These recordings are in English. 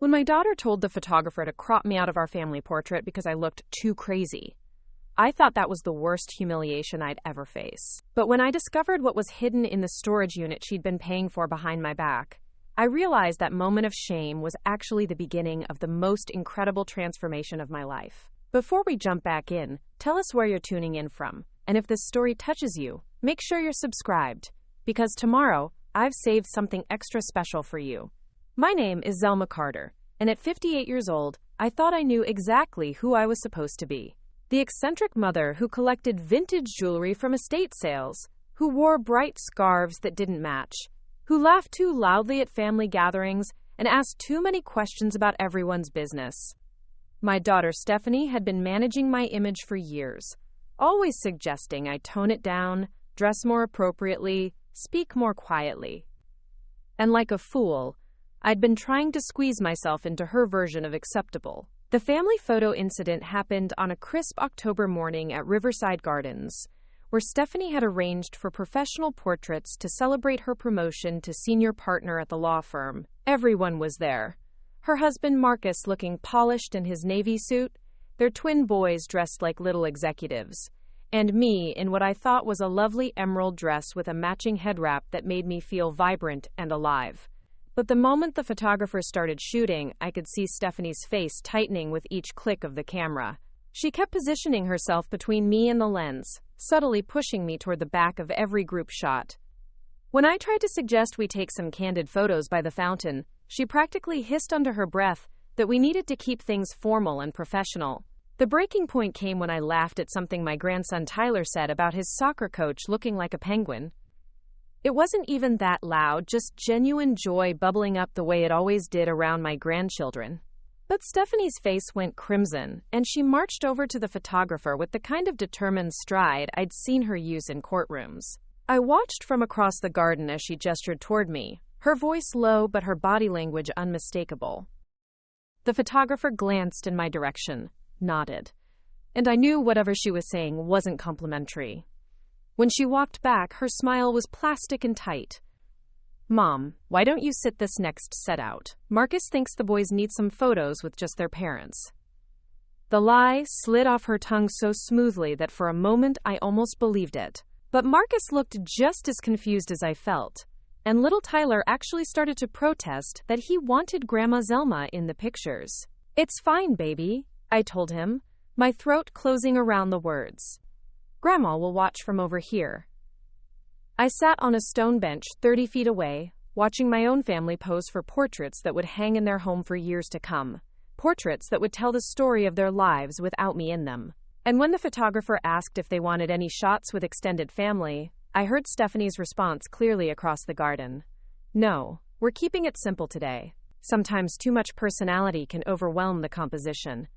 When my daughter told the photographer to crop me out of our family portrait because I looked too crazy, I thought that was the worst humiliation I'd ever face. But when I discovered what was hidden in the storage unit she'd been paying for behind my back, I realized that moment of shame was actually the beginning of the most incredible transformation of my life. Before we jump back in, tell us where you're tuning in from, and if this story touches you, make sure you're subscribed, because tomorrow, I've saved something extra special for you. My name is Zelma Carter, and at 58 years old, I thought I knew exactly who I was supposed to be. The eccentric mother who collected vintage jewelry from estate sales, who wore bright scarves that didn't match, who laughed too loudly at family gatherings and asked too many questions about everyone's business. My daughter Stephanie had been managing my image for years, always suggesting I tone it down, dress more appropriately, speak more quietly. And like a fool, I'd been trying to squeeze myself into her version of acceptable. The family photo incident happened on a crisp October morning at Riverside Gardens, where Stephanie had arranged for professional portraits to celebrate her promotion to senior partner at the law firm. Everyone was there. Her husband Marcus looking polished in his navy suit, their twin boys dressed like little executives, and me in what I thought was a lovely emerald dress with a matching head wrap that made me feel vibrant and alive. But the moment the photographer started shooting, I could see Stephanie's face tightening with each click of the camera. She kept positioning herself between me and the lens, subtly pushing me toward the back of every group shot. When I tried to suggest we take some candid photos by the fountain, she practically hissed under her breath that we needed to keep things formal and professional. The breaking point came when I laughed at something my grandson Tyler said about his soccer coach looking like a penguin. It wasn't even that loud, just genuine joy bubbling up the way it always did around my grandchildren. But Stephanie's face went crimson, and she marched over to the photographer with the kind of determined stride I'd seen her use in courtrooms. I watched from across the garden as she gestured toward me, her voice low but her body language unmistakable. The photographer glanced in my direction, nodded, and I knew whatever she was saying wasn't complimentary. When she walked back, her smile was plastic and tight. "Mom, why don't you sit this next set out? Marcus thinks the boys need some photos with just their parents." The lie slid off her tongue so smoothly that for a moment I almost believed it. But Marcus looked just as confused as I felt, and little Tyler actually started to protest that he wanted Grandma Zelma in the pictures. "It's fine, baby," I told him, my throat closing around the words. "Grandma will watch from over here." I sat on a stone bench 30 feet away, watching my own family pose for portraits that would hang in their home for years to come. Portraits that would tell the story of their lives without me in them. And when the photographer asked if they wanted any shots with extended family, I heard Stephanie's response clearly across the garden. "No, we're keeping it simple today. Sometimes too much personality can overwhelm the composition."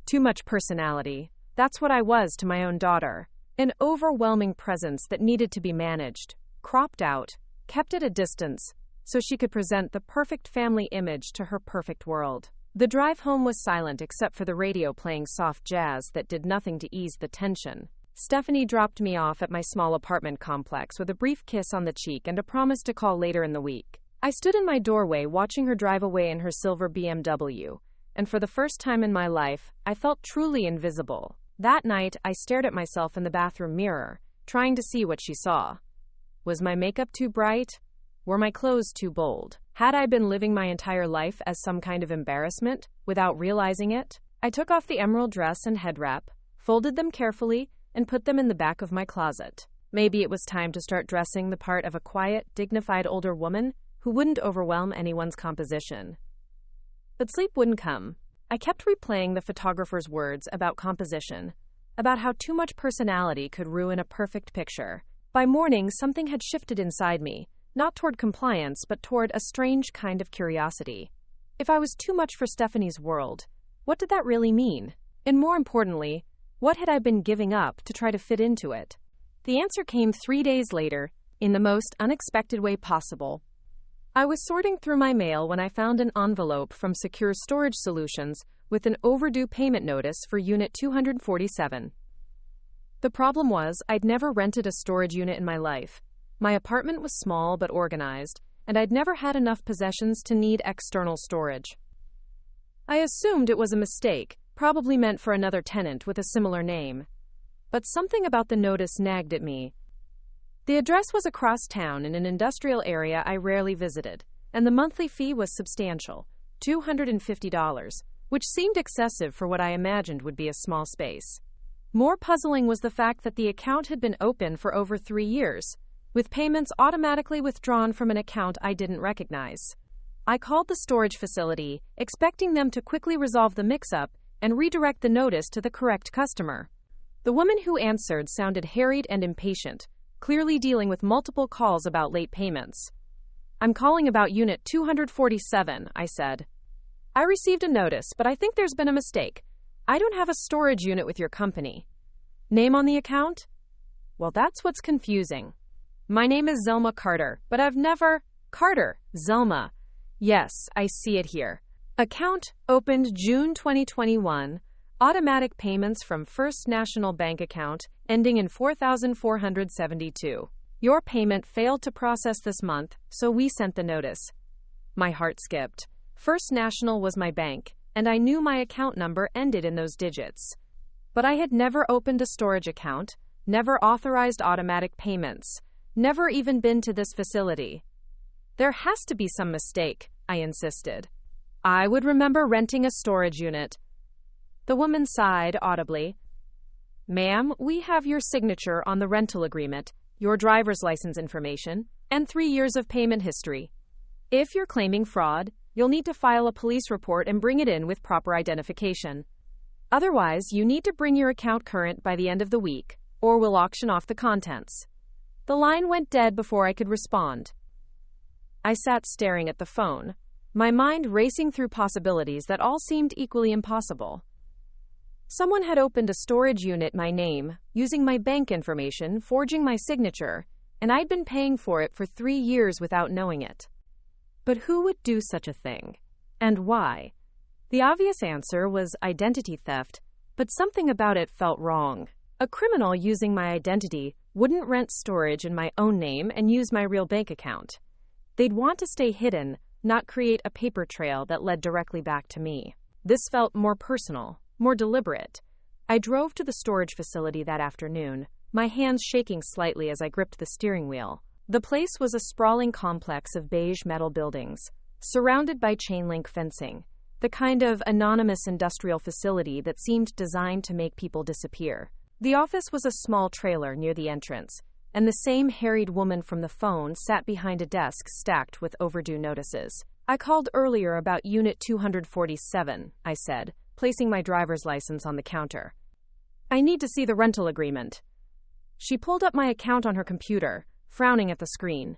Too much personality. That's what I was to my own daughter. An overwhelming presence that needed to be managed, cropped out, kept at a distance, so she could present the perfect family image to her perfect world. The drive home was silent except for the radio playing soft jazz that did nothing to ease the tension. Stephanie dropped me off at my small apartment complex with a brief kiss on the cheek and a promise to call later in the week. I stood in my doorway watching her drive away in her silver BMW, and for the first time in my life, I felt truly invisible. That night, I stared at myself in the bathroom mirror, trying to see what she saw. Was my makeup too bright? Were my clothes too bold? Had I been living my entire life as some kind of embarrassment, without realizing it? I took off the emerald dress and head wrap, folded them carefully, and put them in the back of my closet. Maybe it was time to start dressing the part of a quiet, dignified older woman who wouldn't overwhelm anyone's composition. But sleep wouldn't come. I kept replaying the photographer's words about composition, about how too much personality could ruin a perfect picture. By morning, something had shifted inside me, not toward compliance, but toward a strange kind of curiosity. If I was too much for Stephanie's world, what did that really mean? And more importantly, what had I been giving up to try to fit into it? The answer came 3 days later, in the most unexpected way possible. I was sorting through my mail when I found an envelope from Secure Storage Solutions with an overdue payment notice for Unit 247. The problem was, I'd never rented a storage unit in my life. My apartment was small but organized, and I'd never had enough possessions to need external storage. I assumed it was a mistake, probably meant for another tenant with a similar name. But something about the notice nagged at me. The address was across town in an industrial area I rarely visited, and the monthly fee was substantial, $250, which seemed excessive for what I imagined would be a small space. More puzzling was the fact that the account had been open for over 3 years, with payments automatically withdrawn from an account I didn't recognize. I called the storage facility, expecting them to quickly resolve the mix-up and redirect the notice to the correct customer. The woman who answered sounded harried and impatient, clearly dealing with multiple calls about late payments. "I'm calling about Unit 247, I said. "I received a notice, but I think there's been a mistake. I don't have a storage unit with your company." "Name on the account?" "Well, that's what's confusing. My name is Zelma Carter, but I've never—" "Carter, Zelma. Yes, I see it here. Account opened June 2021. Automatic payments from First National Bank account ending in 4,472. Your payment failed to process this month, so we sent the notice." My heart skipped. First National was my bank, and I knew my account number ended in those digits. But I had never opened a storage account, never authorized automatic payments, never even been to this facility. "There has to be some mistake," I insisted. "I would remember renting a storage unit." The woman sighed audibly. "Ma'am, we have your signature on the rental agreement, your driver's license information, and 3 years of payment history. If you're claiming fraud, you'll need to file a police report and bring it in with proper identification. Otherwise, you need to bring your account current by the end of the week, or we'll auction off the contents." The line went dead before I could respond. I sat staring at the phone, my mind racing through possibilities that all seemed equally impossible. Someone had opened a storage unit in my name, using my bank information, forging my signature, and I'd been paying for it for 3 years without knowing it. But who would do such a thing? And why? The obvious answer was identity theft, but something about it felt wrong. A criminal using my identity wouldn't rent storage in my own name and use my real bank account. They'd want to stay hidden, not create a paper trail that led directly back to me. This felt more personal, more deliberate. I drove to the storage facility that afternoon, my hands shaking slightly as I gripped the steering wheel. The place was a sprawling complex of beige metal buildings, surrounded by chain-link fencing, the kind of anonymous industrial facility that seemed designed to make people disappear. The office was a small trailer near the entrance, and the same harried woman from the phone sat behind a desk stacked with overdue notices. "I called earlier about Unit 247, I said, placing my driver's license on the counter. "I need to see the rental agreement." She pulled up my account on her computer, frowning at the screen.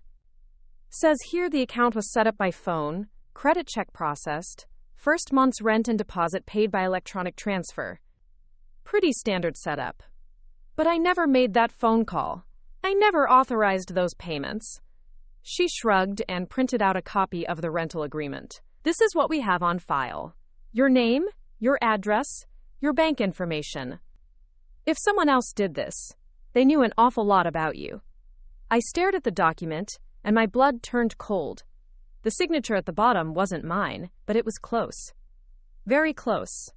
"Says here the account was set up by phone, credit check processed, first month's rent and deposit paid by electronic transfer. Pretty standard setup. But I never made that phone call. I never authorized those payments." She shrugged and printed out a copy of the rental agreement. "This is what we have on file. Your name, your address, your bank information. If someone else did this, they knew an awful lot about you." I stared at the document, and my blood turned cold. The signature at the bottom wasn't mine, but it was close. Very close.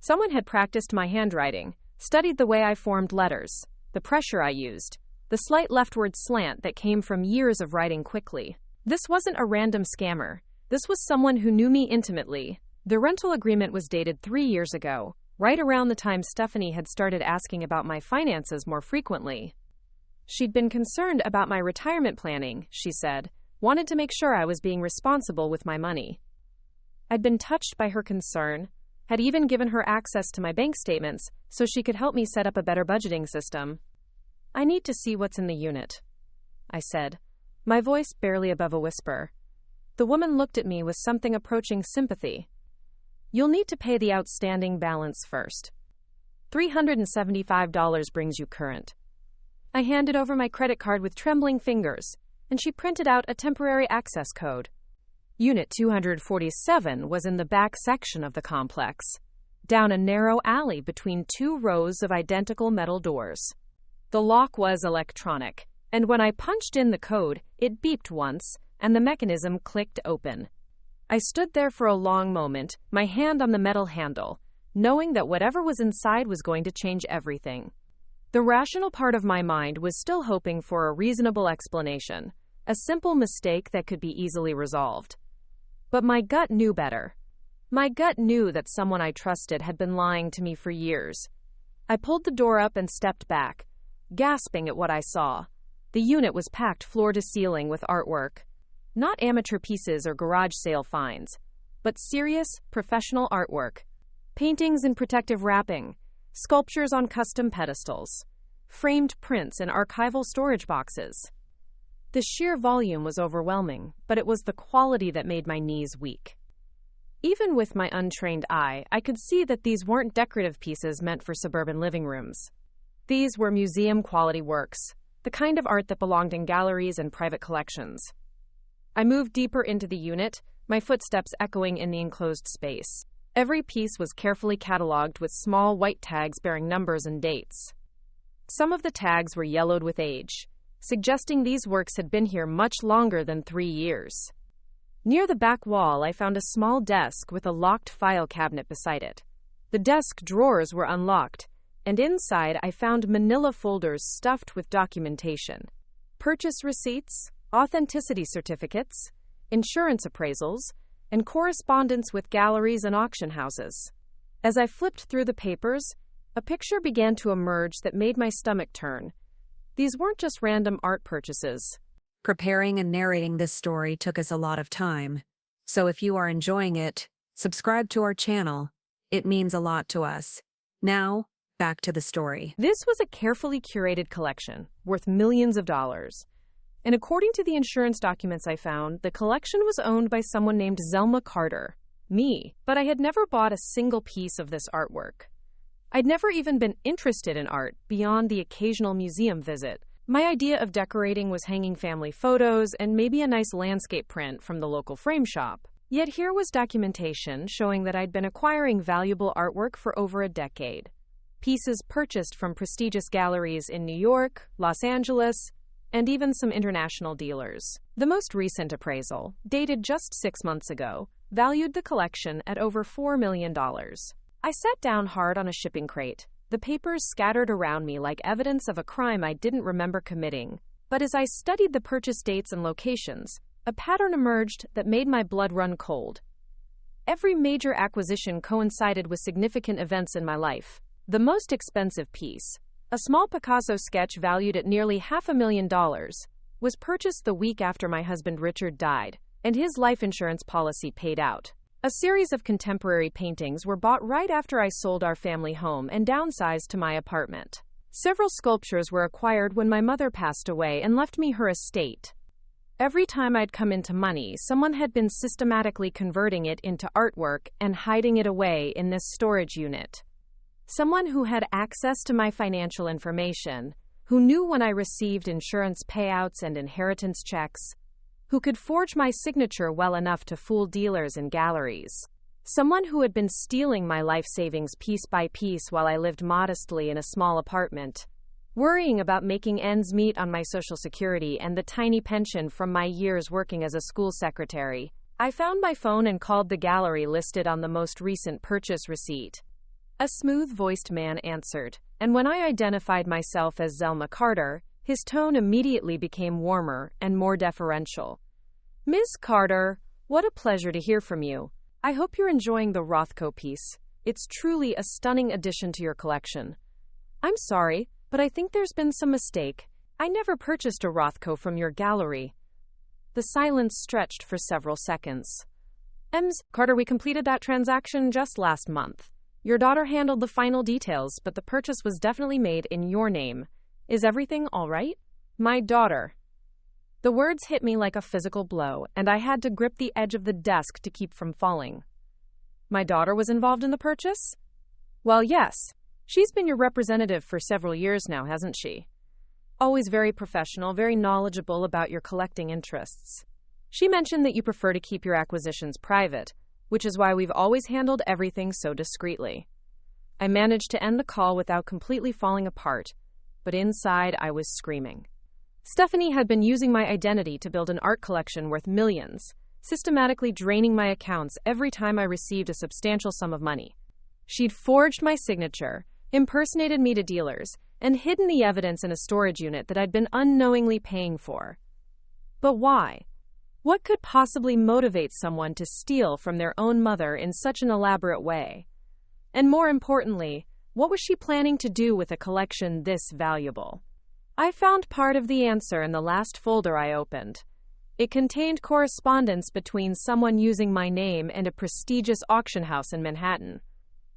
Someone had practiced my handwriting, studied the way I formed letters, the pressure I used, the slight leftward slant that came from years of writing quickly. This wasn't a random scammer. This was someone who knew me intimately. The rental agreement was dated 3 years ago, right around the time Stephanie had started asking about my finances more frequently. She'd been concerned about my retirement planning, she said, wanted to make sure I was being responsible with my money. I'd been touched by her concern, had even given her access to my bank statements so she could help me set up a better budgeting system. "I need to see what's in the unit," I said, my voice barely above a whisper. The woman looked at me with something approaching sympathy. "You'll need to pay the outstanding balance first. $375 brings you current." I handed over my credit card with trembling fingers, and she printed out a temporary access code. Unit 247 was in the back section of the complex, down a narrow alley between 2 rows of identical metal doors. The lock was electronic, and when I punched in the code, it beeped once, and the mechanism clicked open. I stood there for a long moment, my hand on the metal handle, knowing that whatever was inside was going to change everything. The rational part of my mind was still hoping for a reasonable explanation, a simple mistake that could be easily resolved. But my gut knew better. My gut knew that someone I trusted had been lying to me for years. I pulled the door up and stepped back, gasping at what I saw. The unit was packed floor to ceiling with artwork. Not amateur pieces or garage sale finds, but serious, professional artwork. Paintings in protective wrapping, sculptures on custom pedestals, framed prints in archival storage boxes. The sheer volume was overwhelming, but it was the quality that made my knees weak. Even with my untrained eye, I could see that these weren't decorative pieces meant for suburban living rooms. These were museum-quality works, the kind of art that belonged in galleries and private collections. I moved deeper into the unit, my footsteps echoing in the enclosed space. Every piece was carefully cataloged with small white tags bearing numbers and dates. Some of the tags were yellowed with age, suggesting these works had been here much longer than 3 years. Near the back wall, I found a small desk with a locked file cabinet beside it. The desk drawers were unlocked, and inside I found manila folders stuffed with documentation. Purchase receipts, authenticity certificates, insurance appraisals, and correspondence with galleries and auction houses. As I flipped through the papers, a picture began to emerge that made my stomach turn. These weren't just random art purchases. Preparing and narrating this story took us a lot of time. So if you are enjoying it, subscribe to our channel. It means a lot to us. Now, back to the story. This was a carefully curated collection, worth millions of dollars. And according to the insurance documents I found, the collection was owned by someone named Zelma Carter, me, but I had never bought a single piece of this artwork. I'd never even been interested in art beyond the occasional museum visit. My idea of decorating was hanging family photos and maybe a nice landscape print from the local frame shop. Yet here was documentation showing that I'd been acquiring valuable artwork for over a decade. Pieces purchased from prestigious galleries in New York, Los Angeles, and even some international dealers. The most recent appraisal, dated just 6 months ago, valued the collection at over $4 million. I sat down hard on a shipping crate, the papers scattered around me like evidence of a crime I didn't remember committing. But as I studied the purchase dates and locations, a pattern emerged that made my blood run cold. Every major acquisition coincided with significant events in my life. The most expensive piece, a small Picasso sketch valued at nearly $500,000, was purchased the week after my husband Richard died, and his life insurance policy paid out. A series of contemporary paintings were bought right after I sold our family home and downsized to my apartment. Several sculptures were acquired when my mother passed away and left me her estate. Every time I'd come into money, someone had been systematically converting it into artwork and hiding it away in this storage unit. Someone who had access to my financial information, who knew when I received insurance payouts and inheritance checks, who could forge my signature well enough to fool dealers and galleries. Someone who had been stealing my life savings piece by piece while I lived modestly in a small apartment, worrying about making ends meet on my Social Security and the tiny pension from my years working as a school secretary. I found my phone and called the gallery listed on the most recent purchase receipt. A smooth-voiced man answered, and when I identified myself as Zelma Carter, his tone immediately became warmer and more deferential. "Miss Carter, what a pleasure to hear from you. I hope you're enjoying the Rothko piece. It's truly a stunning addition to your collection. I'm sorry, but I think there's been some mistake. I never purchased a Rothko from your gallery." The silence stretched for several seconds. "Ms. Carter, we completed that transaction just last month. Your daughter handled the final details, but the purchase was definitely made in your name. Is everything all right?" My daughter. The words hit me like a physical blow, and I had to grip the edge of the desk to keep from falling. My daughter was involved in the purchase? Well, yes. She's been your representative for several years now, hasn't she? Always very professional, very knowledgeable about your collecting interests. She mentioned that you prefer to keep your acquisitions private, which is why we've always handled everything so discreetly. I managed to end the call without completely falling apart, but inside I was screaming. Stephanie had been using my identity to build an art collection worth millions, systematically draining my accounts every time I received a substantial sum of money. She'd forged my signature, impersonated me to dealers, and hidden the evidence in a storage unit that I'd been unknowingly paying for. But why? What could possibly motivate someone to steal from their own mother in such an elaborate way? And more importantly, what was she planning to do with a collection this valuable? I found part of the answer in the last folder I opened. It contained correspondence between someone using my name and a prestigious auction house in Manhattan.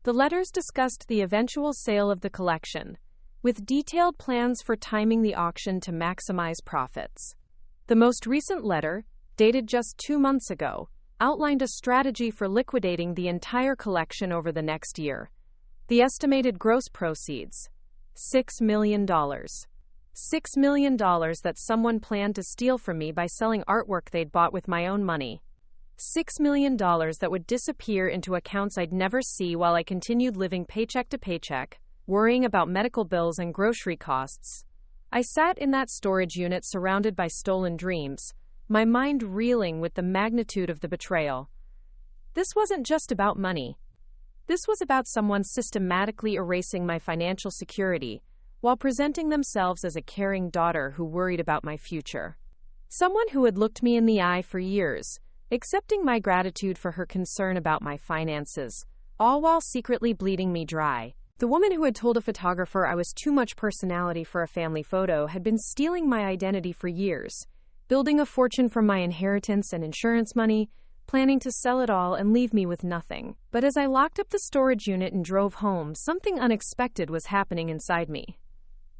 The letters discussed the eventual sale of the collection, with detailed plans for timing the auction to maximize profits. The most recent letter, dated just 2 months ago, outlined a strategy for liquidating the entire collection over the next year. The estimated gross proceeds, $6 million. $6 million that someone planned to steal from me by selling artwork they'd bought with my own money. $6 million that would disappear into accounts I'd never see while I continued living paycheck to paycheck, worrying about medical bills and grocery costs. I sat in that storage unit surrounded by stolen dreams, my mind reeling with the magnitude of the betrayal. This wasn't just about money. This was about someone systematically erasing my financial security while presenting themselves as a caring daughter who worried about my future. Someone who had looked me in the eye for years, accepting my gratitude for her concern about my finances, all while secretly bleeding me dry. The woman who had told a photographer I was too much personality for a family photo had been stealing my identity for years, building a fortune from my inheritance and insurance money, planning to sell it all and leave me with nothing. But as I locked up the storage unit and drove home, something unexpected was happening inside me.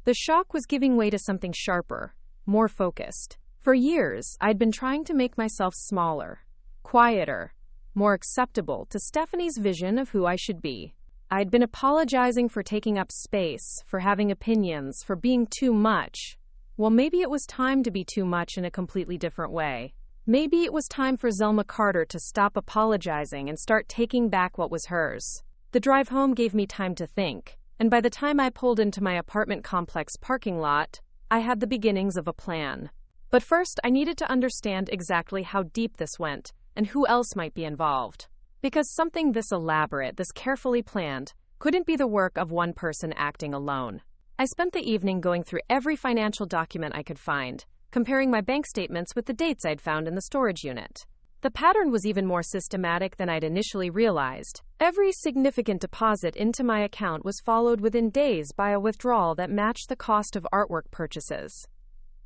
The shock was giving way to something sharper, more focused. For years, I'd been trying to make myself smaller, quieter, more acceptable to Stephanie's vision of who I should be. I'd been apologizing for taking up space, for having opinions, for being too much. Well, maybe it was time to be too much in a completely different way. Maybe it was time for Zelma Carter to stop apologizing and start taking back what was hers. The drive home gave me time to think, and by the time I pulled into my apartment complex parking lot, I had the beginnings of a plan. But first, I needed to understand exactly how deep this went, and who else might be involved. Because something this elaborate, this carefully planned, couldn't be the work of one person acting alone. I spent the evening going through every financial document I could find, comparing my bank statements with the dates I'd found in the storage unit. The pattern was even more systematic than I'd initially realized. Every significant deposit into my account was followed within days by a withdrawal that matched the cost of artwork purchases.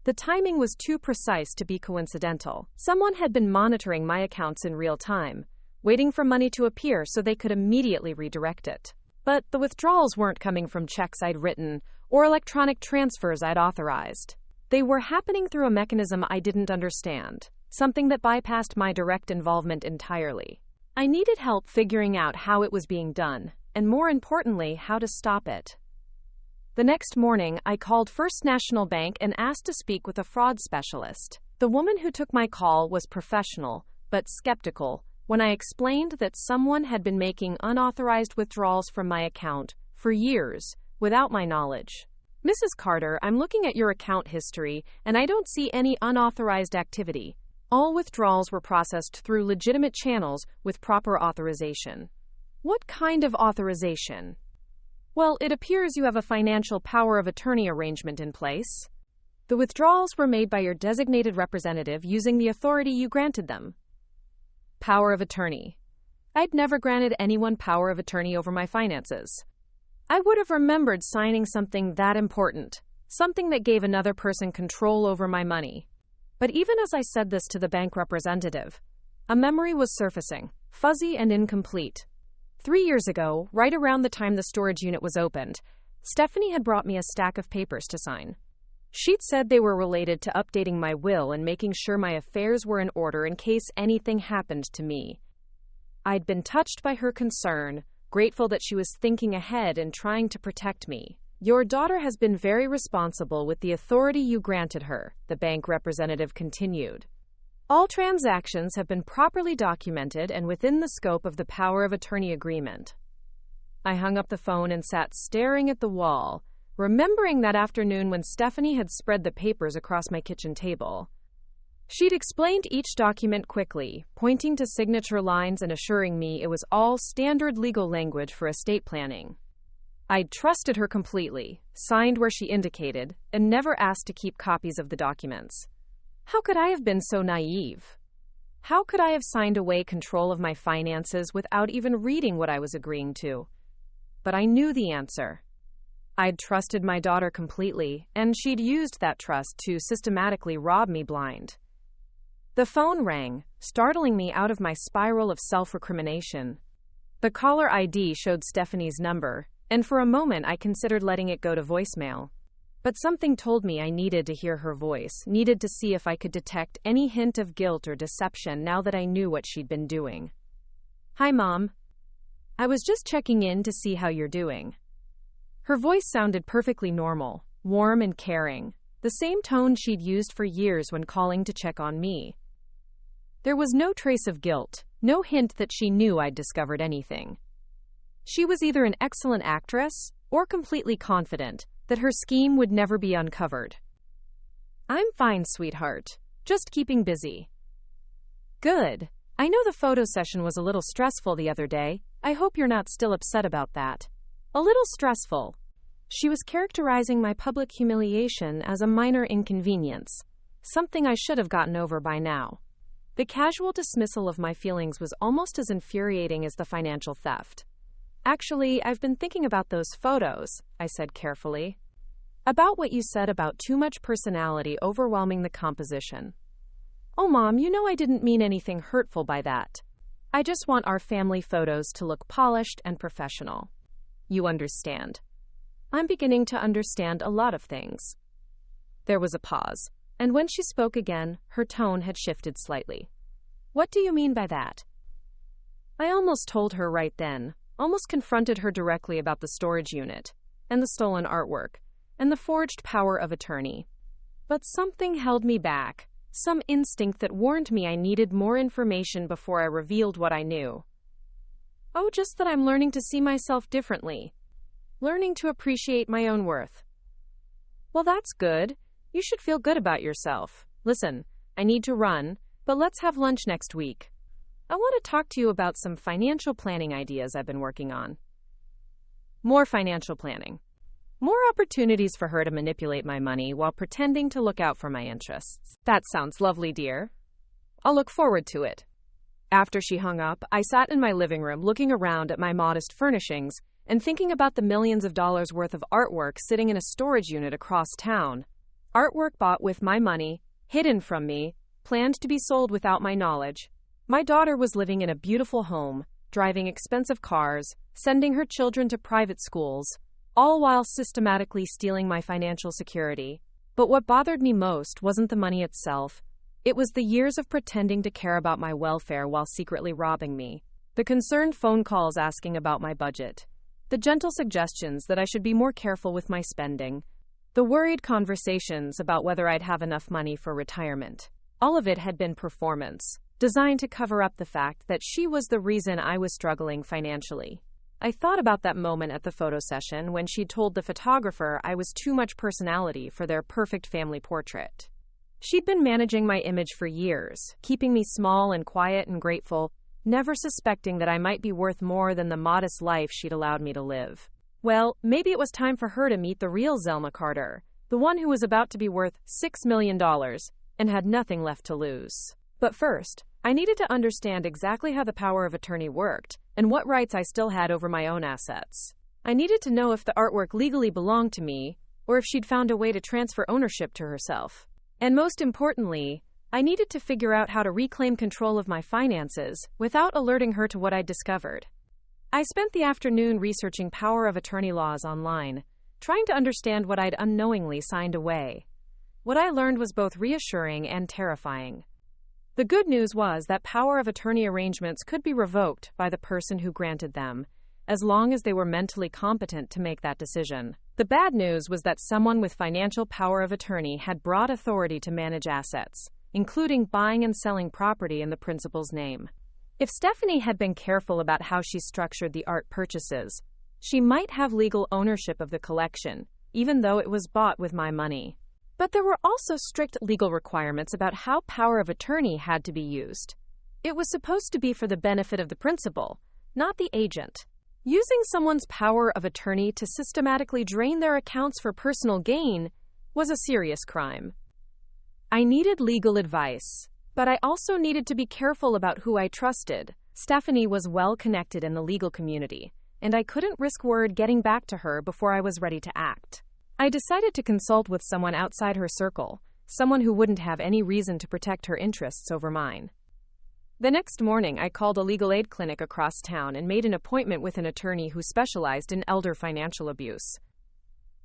The timing was too precise to be coincidental. Someone had been monitoring my accounts in real time, waiting for money to appear so they could immediately redirect it. But the withdrawals weren't coming from checks I'd written or electronic transfers I'd authorized. They were happening through a mechanism I didn't understand, something that bypassed my direct involvement entirely. I needed help figuring out how it was being done, and more importantly, how to stop it. The next morning, I called First National Bank and asked to speak with a fraud specialist. The woman who took my call was professional, but skeptical, when I explained that someone had been making unauthorized withdrawals from my account for years without my knowledge. Mrs. Carter, I'm looking at your account history, and I don't see any unauthorized activity. All withdrawals were processed through legitimate channels with proper authorization. What kind of authorization? Well, it appears you have a financial power of attorney arrangement in place. The withdrawals were made by your designated representative using the authority you granted them. Power of attorney. I'd never granted anyone power of attorney over my finances. I would have remembered signing something that important, something that gave another person control over my money. But even as I said this to the bank representative, a memory was surfacing, fuzzy and incomplete. 3 years ago, right around the time the storage unit was opened, Stephanie had brought me a stack of papers to sign. She'd said they were related to updating my will and making sure my affairs were in order in case anything happened to me. I'd been touched by her concern, grateful that she was thinking ahead and trying to protect me. Your daughter has been very responsible with the authority you granted her, the bank representative continued. All transactions have been properly documented and within the scope of the power of attorney agreement. I hung up the phone and sat staring at the wall, remembering that afternoon when Stephanie had spread the papers across my kitchen table. She'd explained each document quickly, pointing to signature lines and assuring me it was all standard legal language for estate planning. I'd trusted her completely, signed where she indicated, and never asked to keep copies of the documents. How could I have been so naive? How could I have signed away control of my finances without even reading what I was agreeing to? But I knew the answer. I'd trusted my daughter completely, and she'd used that trust to systematically rob me blind. The phone rang, startling me out of my spiral of self-recrimination. The caller ID showed Stephanie's number, and for a moment I considered letting it go to voicemail. But something told me I needed to hear her voice, needed to see if I could detect any hint of guilt or deception now that I knew what she'd been doing. "Hi, Mom. I was just checking in to see how you're doing." Her voice sounded perfectly normal, warm and caring, the same tone she'd used for years when calling to check on me. There was no trace of guilt, no hint that she knew I'd discovered anything. She was either an excellent actress or completely confident that her scheme would never be uncovered. "I'm fine, sweetheart. Just keeping busy." "Good. I know the photo session was a little stressful the other day. I hope you're not still upset about that." "A little stressful." She was characterizing my public humiliation as a minor inconvenience, something I should have gotten over by now. The casual dismissal of my feelings was almost as infuriating as the financial theft. "Actually, I've been thinking about those photos," I said carefully. "About what you said about too much personality overwhelming the composition." "Oh, Mom, you know I didn't mean anything hurtful by that. I just want our family photos to look polished and professional. You understand." "I'm beginning to understand a lot of things." There was a pause, and when she spoke again, her tone had shifted slightly. "What do you mean by that?" I almost told her right then, almost confronted her directly about the storage unit, and the stolen artwork, and the forged power of attorney. But something held me back, some instinct that warned me I needed more information before I revealed what I knew. "Oh, just that I'm learning to see myself differently. Learning to appreciate my own worth." "Well, that's good. You should feel good about yourself. Listen, I need to run, but let's have lunch next week. I want to talk to you about some financial planning ideas I've been working on." More financial planning. More opportunities for her to manipulate my money while pretending to look out for my interests. "That sounds lovely, dear. I'll look forward to it." After she hung up, I sat in my living room looking around at my modest furnishings and thinking about the millions of dollars worth of artwork sitting in a storage unit across town. Artwork bought with my money, hidden from me, planned to be sold without my knowledge. My daughter was living in a beautiful home, driving expensive cars, sending her children to private schools, all while systematically stealing my financial security. But what bothered me most wasn't the money itself. It was the years of pretending to care about my welfare while secretly robbing me. The concerned phone calls asking about my budget. The gentle suggestions that I should be more careful with my spending. The worried conversations about whether I'd have enough money for retirement. All of it had been performance, designed to cover up the fact that she was the reason I was struggling financially. I thought about that moment at the photo session when she'd told the photographer I was too much personality for their perfect family portrait. She'd been managing my image for years, keeping me small and quiet and grateful, never suspecting that I might be worth more than the modest life she'd allowed me to live. Well, maybe it was time for her to meet the real Zelma Carter, the one who was about to be worth $6 million and had nothing left to lose. But first, I needed to understand exactly how the power of attorney worked and what rights I still had over my own assets. I needed to know if the artwork legally belonged to me or if she'd found a way to transfer ownership to herself. And most importantly, I needed to figure out how to reclaim control of my finances without alerting her to what I'd discovered. I spent the afternoon researching power of attorney laws online, trying to understand what I'd unknowingly signed away. What I learned was both reassuring and terrifying. The good news was that power of attorney arrangements could be revoked by the person who granted them, as long as they were mentally competent to make that decision. The bad news was that someone with financial power of attorney had broad authority to manage assets, including buying and selling property in the principal's name. If Stephanie had been careful about how she structured the art purchases, she might have legal ownership of the collection, even though it was bought with my money. But there were also strict legal requirements about how power of attorney had to be used. It was supposed to be for the benefit of the principal, not the agent. Using someone's power of attorney to systematically drain their accounts for personal gain was a serious crime. I needed legal advice, but I also needed to be careful about who I trusted. Stephanie was well connected in the legal community, and I couldn't risk word getting back to her before I was ready to act. I decided to consult with someone outside her circle, someone who wouldn't have any reason to protect her interests over mine. The next morning, I called a legal aid clinic across town and made an appointment with an attorney who specialized in elder financial abuse.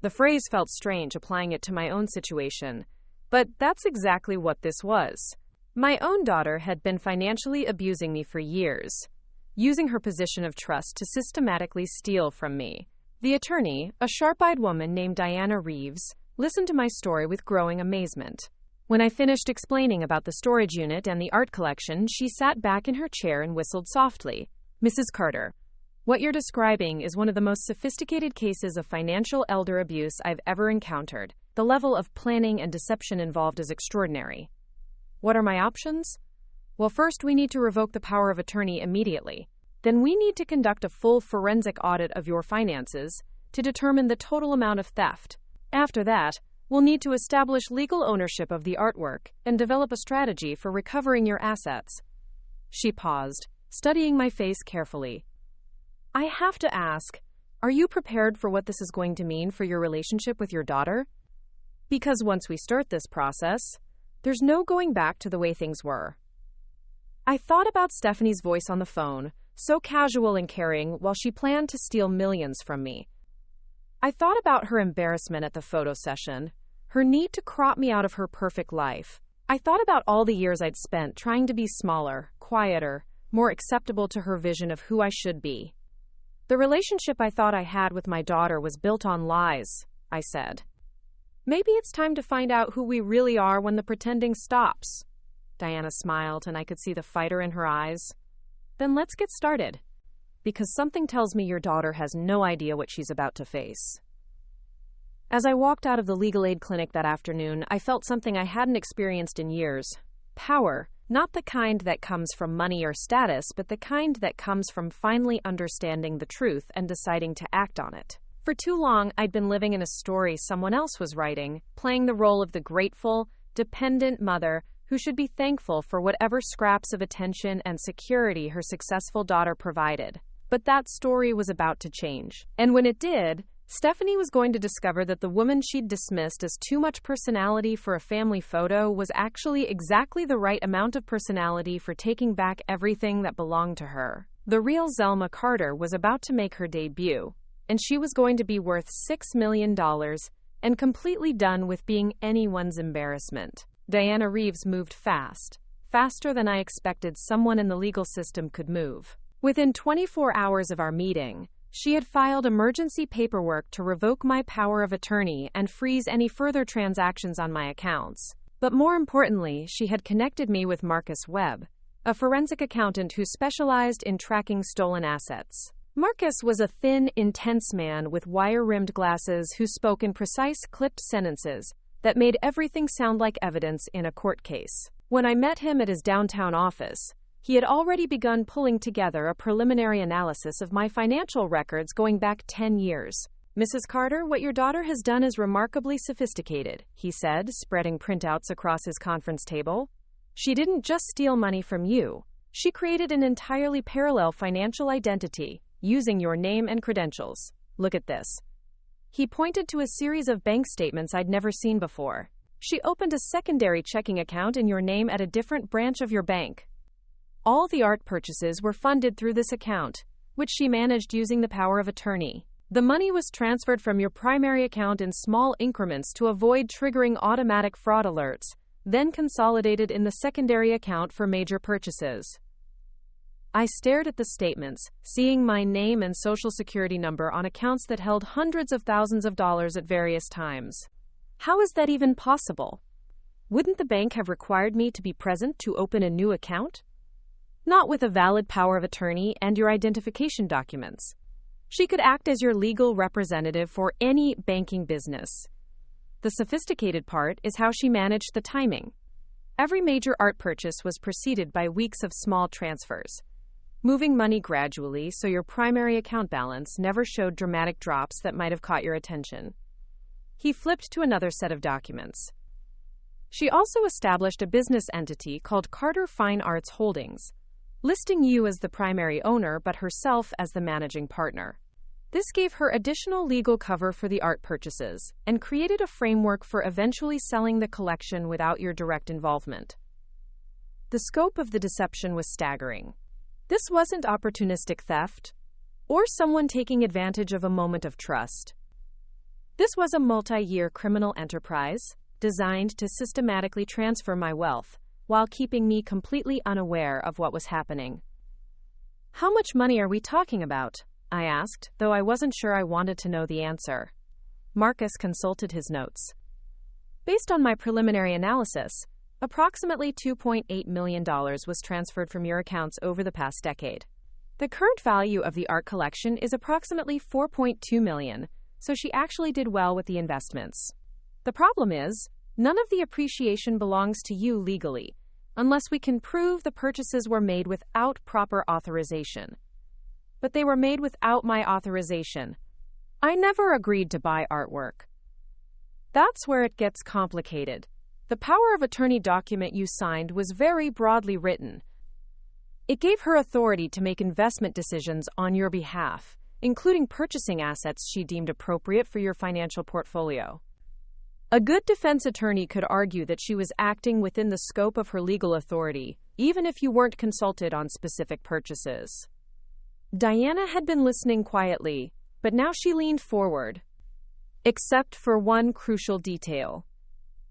The phrase felt strange applying it to my own situation, but that's exactly what this was. My own daughter had been financially abusing me for years, using her position of trust to systematically steal from me. The attorney, a sharp-eyed woman named Diana Reeves, listened to my story with growing amazement. When I finished explaining about the storage unit and the art collection, she sat back in her chair and whistled softly. "Mrs. Carter, what you're describing is one of the most sophisticated cases of financial elder abuse I've ever encountered. The level of planning and deception involved is extraordinary. What are my options? Well, first we need to revoke the power of attorney immediately. Then we need to conduct a full forensic audit of your finances to determine the total amount of theft. After that, we'll need to establish legal ownership of the artwork and develop a strategy for recovering your assets." She paused, studying my face carefully. "I have to ask, are you prepared for what this is going to mean for your relationship with your daughter? Because once we start this process, there's no going back to the way things were." I thought about Stephanie's voice on the phone, so casual and caring, while she planned to steal millions from me. I thought about her embarrassment at the photo session, her need to crop me out of her perfect life. I thought about all the years I'd spent trying to be smaller, quieter, more acceptable to her vision of who I should be. "The relationship I thought I had with my daughter was built on lies," I said. "Maybe it's time to find out who we really are when the pretending stops." Diana smiled, and I could see the fighter in her eyes. "Then let's get started, because something tells me your daughter has no idea what she's about to face." As I walked out of the legal aid clinic that afternoon, I felt something I hadn't experienced in years. Power, not the kind that comes from money or status, but the kind that comes from finally understanding the truth and deciding to act on it. For too long, I'd been living in a story someone else was writing, playing the role of the grateful, dependent mother who should be thankful for whatever scraps of attention and security her successful daughter provided. But that story was about to change. And when it did, Stephanie was going to discover that the woman she'd dismissed as too much personality for a family photo was actually exactly the right amount of personality for taking back everything that belonged to her. The real Zelma Carter was about to make her debut, and she was going to be worth $6 million and completely done with being anyone's embarrassment. Diana Reeves moved fast, faster than I expected someone in the legal system could move. Within 24 hours of our meeting, she had filed emergency paperwork to revoke my power of attorney and freeze any further transactions on my accounts. But more importantly, she had connected me with Marcus Webb, a forensic accountant who specialized in tracking stolen assets. Marcus was a thin, intense man with wire-rimmed glasses who spoke in precise, clipped sentences that made everything sound like evidence in a court case. When I met him at his downtown office, he had already begun pulling together a preliminary analysis of my financial records going back 10 years. "Mrs. Carter, what your daughter has done is remarkably sophisticated," he said, spreading printouts across his conference table. "She didn't just steal money from you. She created an entirely parallel financial identity, using your name and credentials. Look at this." He pointed to a series of bank statements I'd never seen before. "She opened a secondary checking account in your name at a different branch of your bank. All the art purchases were funded through this account, which she managed using the power of attorney. The money was transferred from your primary account in small increments to avoid triggering automatic fraud alerts, then consolidated in the secondary account for major purchases." I stared at the statements, seeing my name and social security number on accounts that held hundreds of thousands of dollars at various times. How is that even possible? Wouldn't the bank have required me to be present to open a new account? Not with a valid power of attorney and your identification documents. She could act as your legal representative for any banking business. The sophisticated part is how she managed the timing. Every major art purchase was preceded by weeks of small transfers, moving money gradually so your primary account balance never showed dramatic drops that might have caught your attention. He flipped to another set of documents. She also established a business entity called Carter Fine Arts Holdings, listing you as the primary owner but herself as the managing partner. This gave her additional legal cover for the art purchases and created a framework for eventually selling the collection without your direct involvement. The scope of the deception was staggering. This wasn't opportunistic theft or someone taking advantage of a moment of trust. This was a multi-year criminal enterprise designed to systematically transfer my wealth while keeping me completely unaware of what was happening. "How much money are we talking about?" I asked, though I wasn't sure I wanted to know the answer. Marcus consulted his notes. "Based on my preliminary analysis, approximately $2.8 million was transferred from your accounts over the past decade. The current value of the art collection is approximately $4.2 million, so she actually did well with the investments. The problem is, none of the appreciation belongs to you legally, unless we can prove the purchases were made without proper authorization. But they were made without my authorization. I never agreed to buy artwork." That's where it gets complicated. The power of attorney document you signed was very broadly written. It gave her authority to make investment decisions on your behalf, including purchasing assets she deemed appropriate for your financial portfolio. A good defense attorney could argue that she was acting within the scope of her legal authority, even if you weren't consulted on specific purchases. Diana had been listening quietly, but now she leaned forward. Except for one crucial detail.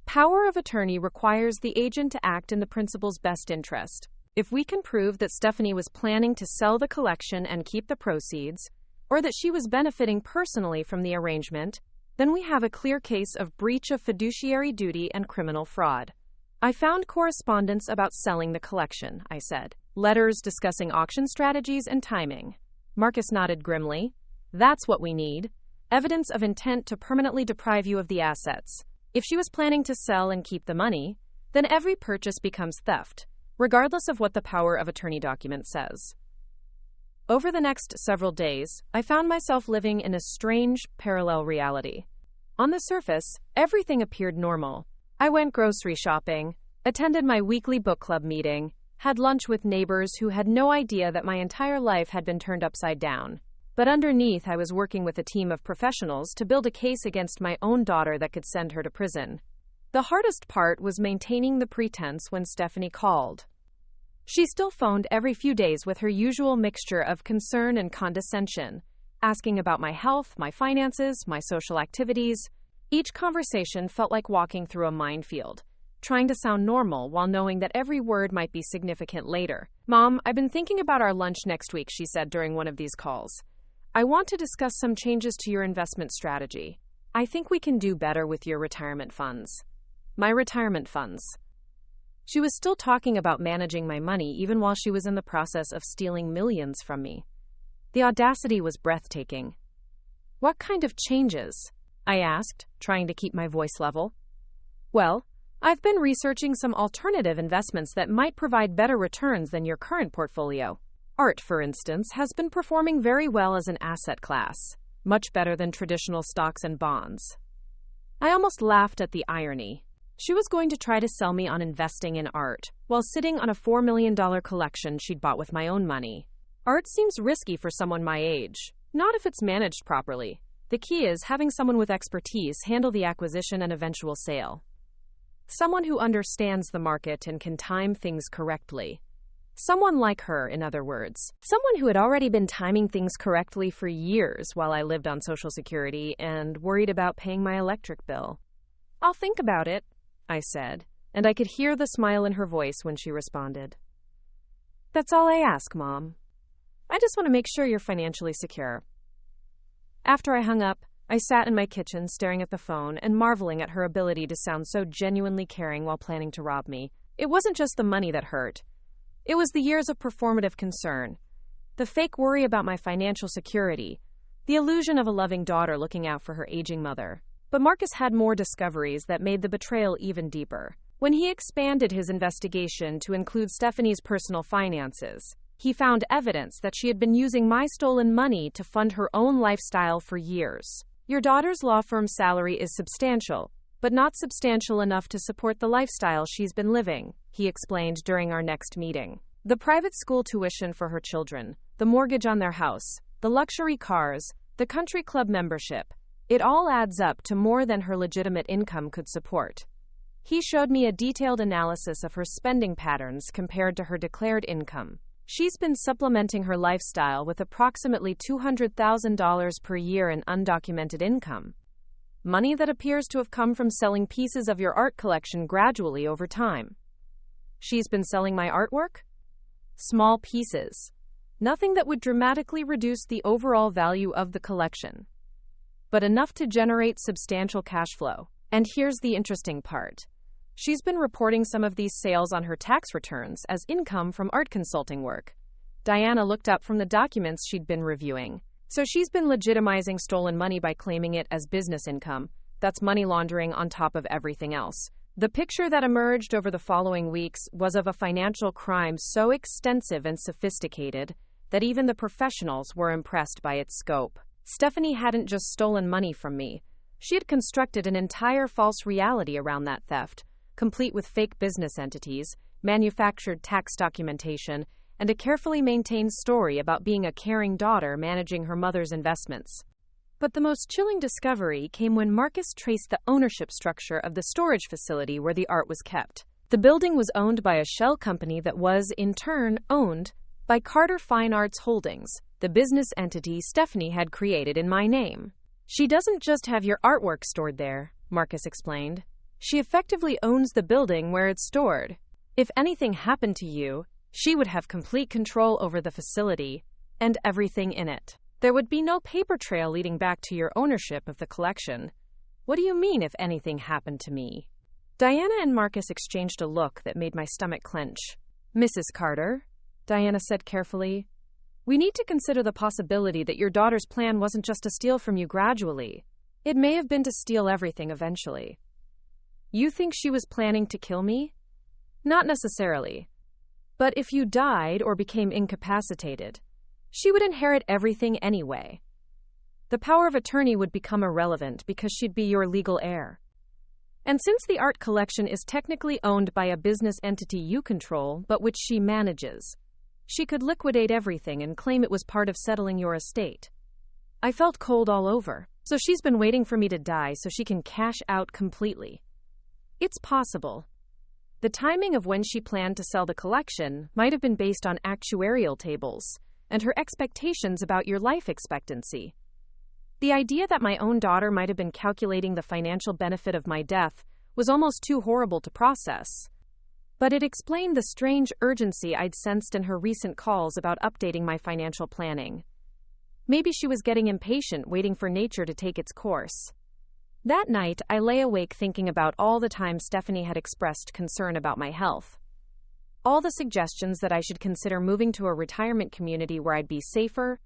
Power of attorney requires the agent to act in the principal's best interest. If we can prove that Stephanie was planning to sell the collection and keep the proceeds, or that she was benefiting personally from the arrangement, then we have a clear case of breach of fiduciary duty and criminal fraud. "I found correspondence about selling the collection," I said. "Letters discussing auction strategies and timing." Marcus nodded grimly. "That's what we need. Evidence of intent to permanently deprive you of the assets. If she was planning to sell and keep the money, then every purchase becomes theft, regardless of what the power of attorney document says." Over the next several days, I found myself living in a strange, parallel reality. On the surface, everything appeared normal. I went grocery shopping, attended my weekly book club meeting, had lunch with neighbors who had no idea that my entire life had been turned upside down. But underneath, I was working with a team of professionals to build a case against my own daughter that could send her to prison. The hardest part was maintaining the pretense when Stephanie called. She still phoned every few days with her usual mixture of concern and condescension, asking about my health, my finances, my social activities. Each conversation felt like walking through a minefield, trying to sound normal while knowing that every word might be significant later. "Mom, I've been thinking about our lunch next week," she said during one of these calls. "I want to discuss some changes to your investment strategy. I think we can do better with your retirement funds." My retirement funds. She was still talking about managing my money even while she was in the process of stealing millions from me. The audacity was breathtaking. "What kind of changes?" I asked, trying to keep my voice level. "Well, I've been researching some alternative investments that might provide better returns than your current portfolio. Art, for instance, has been performing very well as an asset class, much better than traditional stocks and bonds." I almost laughed at the irony. She was going to try to sell me on investing in art, while sitting on a $4 million collection she'd bought with my own money. Art seems risky for someone my age, not if it's managed properly. The key is having someone with expertise handle the acquisition and eventual sale. Someone who understands the market and can time things correctly. Someone like her, in other words. Someone who had already been timing things correctly for years while I lived on Social Security and worried about paying my electric bill. "I'll think about it," I said, and I could hear the smile in her voice when she responded. "That's all I ask, Mom. I just want to make sure you're financially secure." After I hung up, I sat in my kitchen staring at the phone and marveling at her ability to sound so genuinely caring while planning to rob me. It wasn't just the money that hurt. It was the years of performative concern, the fake worry about my financial security, the illusion of a loving daughter looking out for her aging mother. But Marcus had more discoveries that made the betrayal even deeper. When he expanded his investigation to include Stephanie's personal finances, he found evidence that she had been using my stolen money to fund her own lifestyle for years. Your daughter's law firm's salary is substantial, but not substantial enough to support the lifestyle she's been living, he explained during our next meeting. The private school tuition for her children, the mortgage on their house, the luxury cars, the country club membership, it all adds up to more than her legitimate income could support. He showed me a detailed analysis of her spending patterns compared to her declared income. She's been supplementing her lifestyle with approximately $200,000 per year in undocumented income. Money that appears to have come from selling pieces of your art collection gradually over time. She's been selling my artwork? Small pieces. Nothing that would dramatically reduce the overall value of the collection, but enough to generate substantial cash flow. And here's the interesting part. She's been reporting some of these sales on her tax returns as income from art consulting work. Diana looked up from the documents she'd been reviewing. So she's been legitimizing stolen money by claiming it as business income. That's money laundering on top of everything else. The picture that emerged over the following weeks was of a financial crime so extensive and sophisticated that even the professionals were impressed by its scope. Stephanie hadn't just stolen money from me. She had constructed an entire false reality around that theft, complete with fake business entities, manufactured tax documentation, and a carefully maintained story about being a caring daughter managing her mother's investments. But the most chilling discovery came when Marcus traced the ownership structure of the storage facility where the art was kept. The building was owned by a shell company that was, in turn, owned by Carter Fine Arts Holdings, the business entity Stephanie had created in my name. She doesn't just have your artwork stored there, Marcus explained. She effectively owns the building where it's stored. If anything happened to you, she would have complete control over the facility and everything in it. There would be no paper trail leading back to your ownership of the collection. What do you mean, if anything happened to me? Diana and Marcus exchanged a look that made my stomach clench. Mrs. Carter, Diana said carefully, we need to consider the possibility that your daughter's plan wasn't just to steal from you gradually. It may have been to steal everything eventually. You think she was planning to kill me? Not necessarily. But if you died or became incapacitated, she would inherit everything anyway. The power of attorney would become irrelevant because she'd be your legal heir. And since the art collection is technically owned by a business entity you control, but which she manages, she could liquidate everything and claim it was part of settling your estate. I felt cold all over. So she's been waiting for me to die so she can cash out completely. It's possible. The timing of when she planned to sell the collection might have been based on actuarial tables and her expectations about your life expectancy. The idea that my own daughter might have been calculating the financial benefit of my death was almost too horrible to process. But it explained the strange urgency I'd sensed in her recent calls about updating my financial planning. Maybe she was getting impatient, waiting for nature to take its course. That night, I lay awake thinking about all the times Stephanie had expressed concern about my health. All the suggestions that I should consider moving to a retirement community where I'd be safer.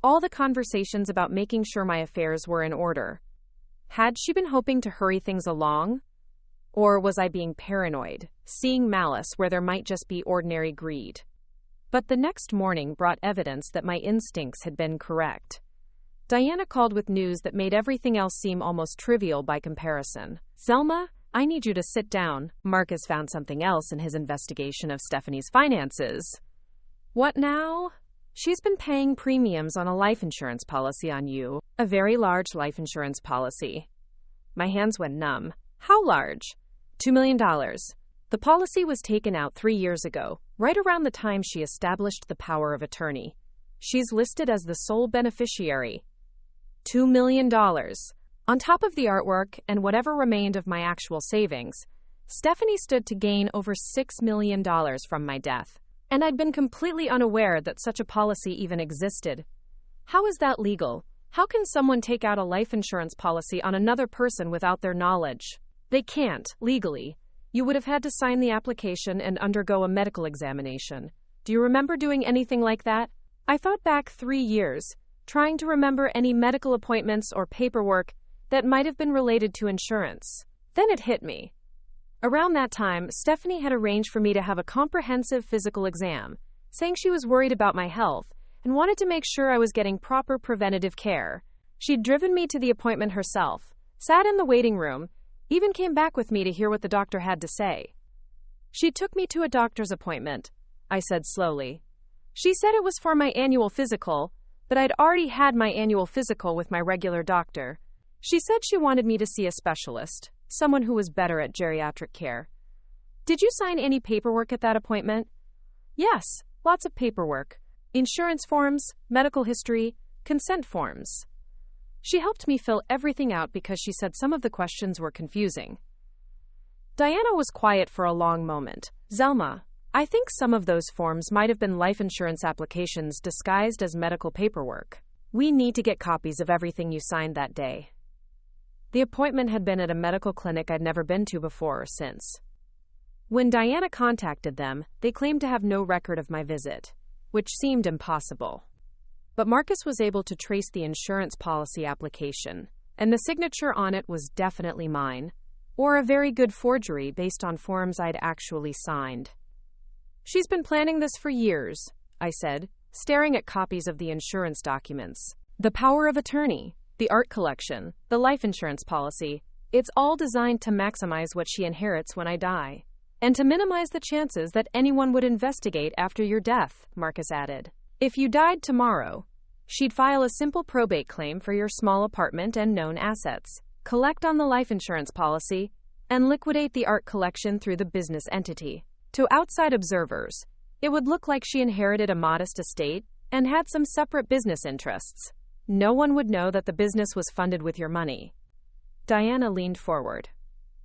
All the conversations about making sure my affairs were in order. Had she been hoping to hurry things along? Or was I being paranoid, seeing malice where there might just be ordinary greed? But the next morning brought evidence that my instincts had been correct. Diana called with news that made everything else seem almost trivial by comparison. Selma, I need you to sit down. Marcus found something else in his investigation of Stephanie's finances. What now? She's been paying premiums on a life insurance policy on you. A very large life insurance policy. My hands went numb. How large? $2 million. The policy was taken out 3 years ago, right around the time she established the power of attorney. She's listed as the sole beneficiary. $2 million. On top of the artwork and whatever remained of my actual savings, Stephanie stood to gain over $6 million from my death. And I'd been completely unaware that such a policy even existed. How is that legal? How can someone take out a life insurance policy on another person without their knowledge? They can't, legally. You would have had to sign the application and undergo a medical examination. Do you remember doing anything like that? I thought back 3 years, trying to remember any medical appointments or paperwork, that might have been related to insurance. Then it hit me. Around that time, Stephanie had arranged for me to have a comprehensive physical exam, saying she was worried about my health and wanted to make sure I was getting proper preventative care. She'd driven me to the appointment herself, sat in the waiting room, even came back with me to hear what the doctor had to say. She took me to a doctor's appointment, I said slowly. She said it was for my annual physical, but I'd already had my annual physical with my regular doctor. She said she wanted me to see a specialist, someone who was better at geriatric care. Did you sign any paperwork at that appointment? Yes, lots of paperwork. Insurance forms, medical history, consent forms. She helped me fill everything out because she said some of the questions were confusing. Diana was quiet for a long moment. Zelma, I think some of those forms might have been life insurance applications disguised as medical paperwork. We need to get copies of everything you signed that day. The appointment had been at a medical clinic I'd never been to before or since. When Diana contacted them, they claimed to have no record of my visit, which seemed impossible. But Marcus was able to trace the insurance policy application, and the signature on it was definitely mine, or a very good forgery based on forms I'd actually signed. She's been planning this for years, I said, staring at copies of the insurance documents. The power of attorney, the art collection, the life insurance policy, it's all designed to maximize what she inherits when I die, and to minimize the chances that anyone would investigate after your death, Marcus added. If you died tomorrow, she'd file a simple probate claim for your small apartment and known assets, collect on the life insurance policy, and liquidate the art collection through the business entity. To outside observers, it would look like she inherited a modest estate and had some separate business interests. No one would know that the business was funded with your money. Diana leaned forward.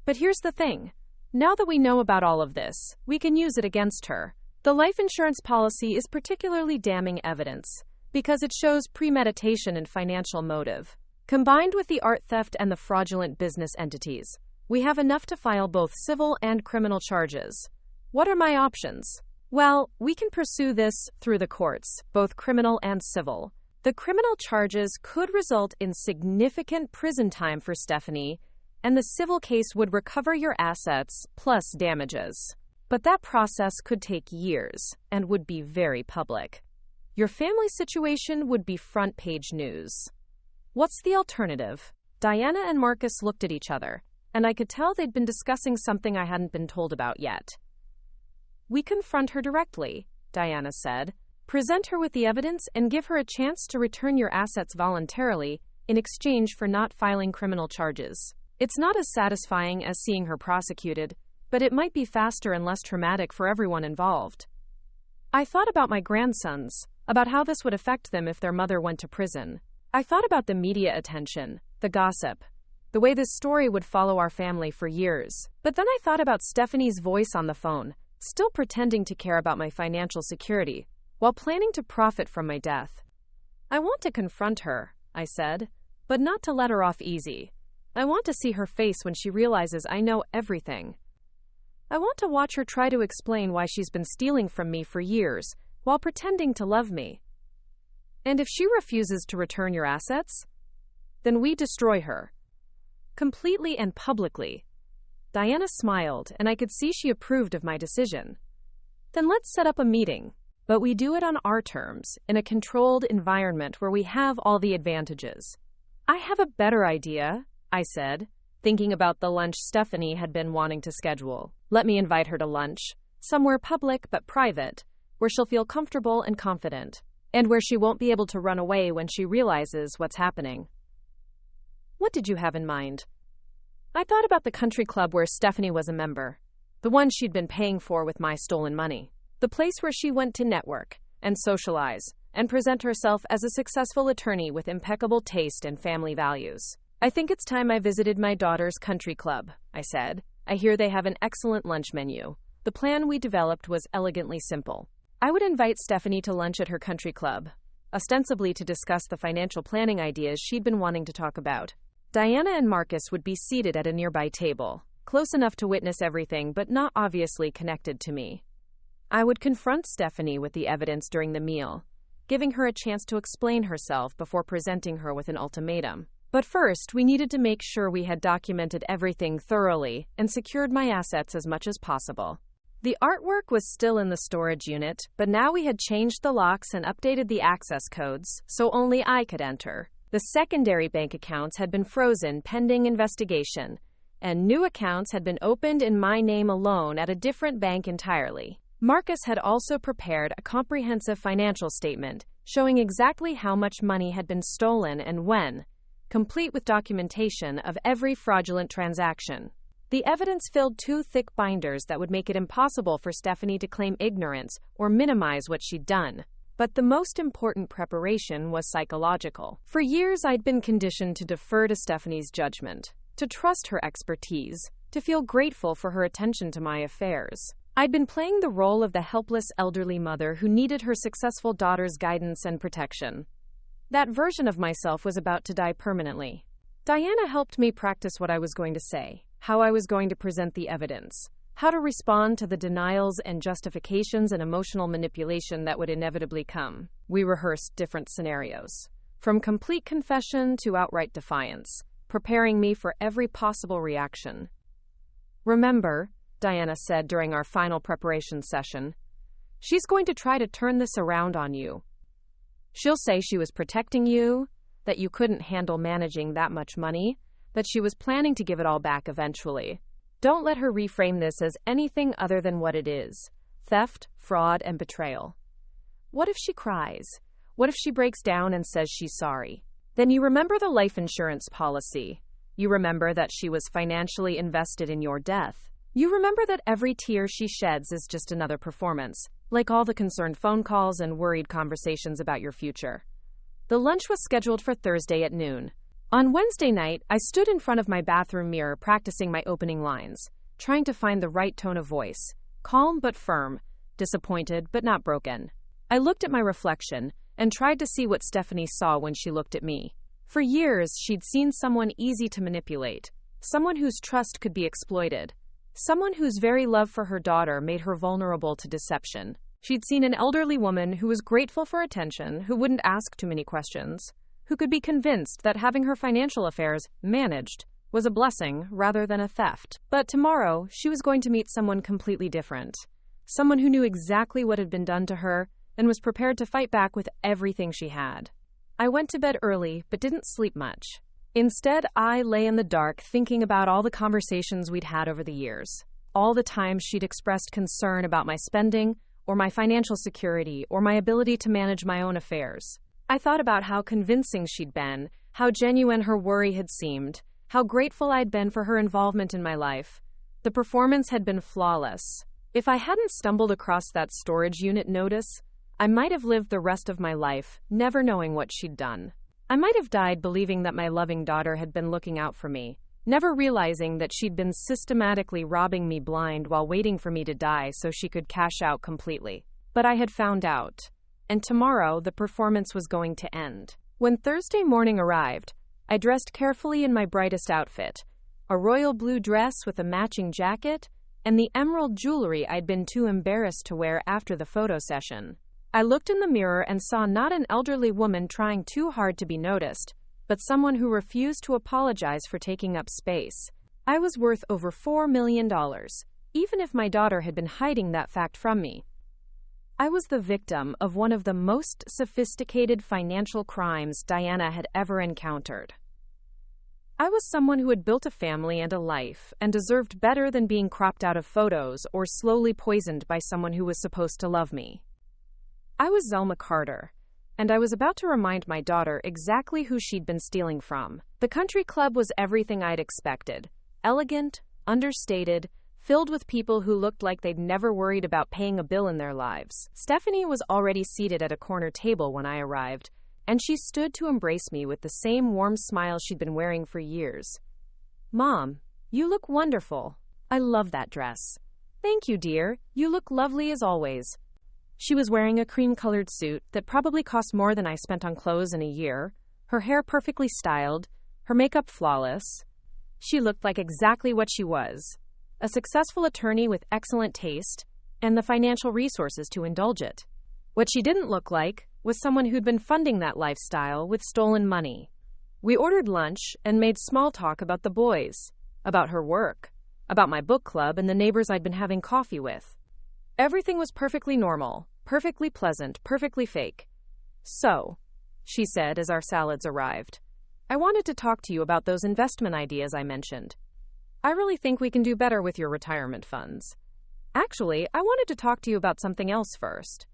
But here's the thing. Now that we know about all of this, we can use it against her. The life insurance policy is particularly damning evidence because it shows premeditation and financial motive. Combined with the art theft and the fraudulent business entities, we have enough to file both civil and criminal charges. What are my options? Well, we can pursue this through the courts, both criminal and civil. The criminal charges could result in significant prison time for Stephanie, and the civil case would recover your assets plus damages. But that process could take years and would be very public. Your family situation would be front-page news. What's the alternative? Diana and Marcus looked at each other, and I could tell they'd been discussing something I hadn't been told about yet. We confront her directly, Diana said. Present her with the evidence and give her a chance to return your assets voluntarily in exchange for not filing criminal charges. It's not as satisfying as seeing her prosecuted, but it might be faster and less traumatic for everyone involved. I thought about my grandsons, about how this would affect them if their mother went to prison. I thought about the media attention, the gossip, the way this story would follow our family for years. But then I thought about Stephanie's voice on the phone, still pretending to care about my financial security, while planning to profit from my death. I want to confront her, I said, but not to let her off easy. I want to see her face when she realizes I know everything. I want to watch her try to explain why she's been stealing from me for years while pretending to love me. And if she refuses to return your assets, then we destroy her. Completely and publicly. Diana smiled, and I could see she approved of my decision. Then let's set up a meeting, but we do it on our terms, in a controlled environment where we have all the advantages. I have a better idea, I said, thinking about the lunch Stephanie had been wanting to schedule. Let me invite her to lunch, somewhere public but private, where she'll feel comfortable and confident, and where she won't be able to run away when she realizes what's happening. What did you have in mind? I thought about the country club where Stephanie was a member, the one she'd been paying for with my stolen money, the place where she went to network and socialize and present herself as a successful attorney with impeccable taste and family values. I think it's time I visited my daughter's country club, I said. I hear they have an excellent lunch menu. The plan we developed was elegantly simple. I would invite Stephanie to lunch at her country club, ostensibly to discuss the financial planning ideas she'd been wanting to talk about. Diana and Marcus would be seated at a nearby table, close enough to witness everything but not obviously connected to me. I would confront Stephanie with the evidence during the meal, giving her a chance to explain herself before presenting her with an ultimatum. But first, we needed to make sure we had documented everything thoroughly and secured my assets as much as possible. The artwork was still in the storage unit, but now we had changed the locks and updated the access codes, so only I could enter. The secondary bank accounts had been frozen pending investigation, and new accounts had been opened in my name alone at a different bank entirely. Marcus had also prepared a comprehensive financial statement showing exactly how much money had been stolen and when, complete with documentation of every fraudulent transaction. The evidence filled 2 thick binders that would make it impossible for Stephanie to claim ignorance or minimize what she'd done. But the most important preparation was psychological. For years, I'd been conditioned to defer to Stephanie's judgment, to trust her expertise, to feel grateful for her attention to my affairs. I'd been playing the role of the helpless elderly mother who needed her successful daughter's guidance and protection. That version of myself was about to die permanently. Diana helped me practice what I was going to say, how I was going to present the evidence, how to respond to the denials and justifications and emotional manipulation that would inevitably come. We rehearsed different scenarios, from complete confession to outright defiance, preparing me for every possible reaction. "Remember," Diana said during our final preparation session, "she's going to try to turn this around on you. She'll say she was protecting you, that you couldn't handle managing that much money, that she was planning to give it all back eventually. Don't let her reframe this as anything other than what it is: theft, fraud, and betrayal. What if she cries? What if she breaks down and says she's sorry? Then you remember the life insurance policy. You remember that she was financially invested in your death. You remember that every tear she sheds is just another performance, like all the concerned phone calls and worried conversations about your future." The lunch was scheduled for Thursday at noon. On Wednesday night, I stood in front of my bathroom mirror practicing my opening lines, trying to find the right tone of voice, calm but firm, disappointed but not broken. I looked at my reflection and tried to see what Stephanie saw when she looked at me. For years, she'd seen someone easy to manipulate, someone whose trust could be exploited, someone whose very love for her daughter made her vulnerable to deception. She'd seen an elderly woman who was grateful for attention, who wouldn't ask too many questions, who could be convinced that having her financial affairs managed was a blessing rather than a theft. But tomorrow, she was going to meet someone completely different, someone who knew exactly what had been done to her and was prepared to fight back with everything she had. I went to bed early, but didn't sleep much. Instead, I lay in the dark thinking about all the conversations we'd had over the years, all the times she'd expressed concern about my spending, or my financial security, or my ability to manage my own affairs. I thought about how convincing she'd been, how genuine her worry had seemed, how grateful I'd been for her involvement in my life. The performance had been flawless. If I hadn't stumbled across that storage unit notice, I might have lived the rest of my life never knowing what she'd done. I might have died believing that my loving daughter had been looking out for me, never realizing that she'd been systematically robbing me blind while waiting for me to die so she could cash out completely. But I had found out, and tomorrow the performance was going to end. When Thursday morning arrived, I dressed carefully in my brightest outfit, a royal blue dress with a matching jacket, and the emerald jewelry I'd been too embarrassed to wear after the photo session. I looked in the mirror and saw not an elderly woman trying too hard to be noticed, but someone who refused to apologize for taking up space. I was worth over $4 million, even if my daughter had been hiding that fact from me. I was the victim of one of the most sophisticated financial crimes Diana had ever encountered. I was someone who had built a family and a life and deserved better than being cropped out of photos or slowly poisoned by someone who was supposed to love me. I was Zelma Carter, and I was about to remind my daughter exactly who she'd been stealing from. The country club was everything I'd expected: elegant, understated, filled with people who looked like they'd never worried about paying a bill in their lives. Stephanie was already seated at a corner table when I arrived, and she stood to embrace me with the same warm smile she'd been wearing for years. "Mom, you look wonderful. I love that dress." "Thank you, dear. You look lovely as always." She was wearing a cream-colored suit that probably cost more than I spent on clothes in a year, her hair perfectly styled, her makeup flawless. She looked like exactly what she was: a successful attorney with excellent taste and the financial resources to indulge it. What she didn't look like was someone who'd been funding that lifestyle with stolen money. We ordered lunch and made small talk about the boys, about her work, about my book club and the neighbors I'd been having coffee with. Everything was perfectly normal, perfectly pleasant, perfectly fake. "So," she said as our salads arrived, "I wanted to talk to you about those investment ideas I mentioned. I really think we can do better with your retirement funds. Actually, I wanted to talk to you about something else first."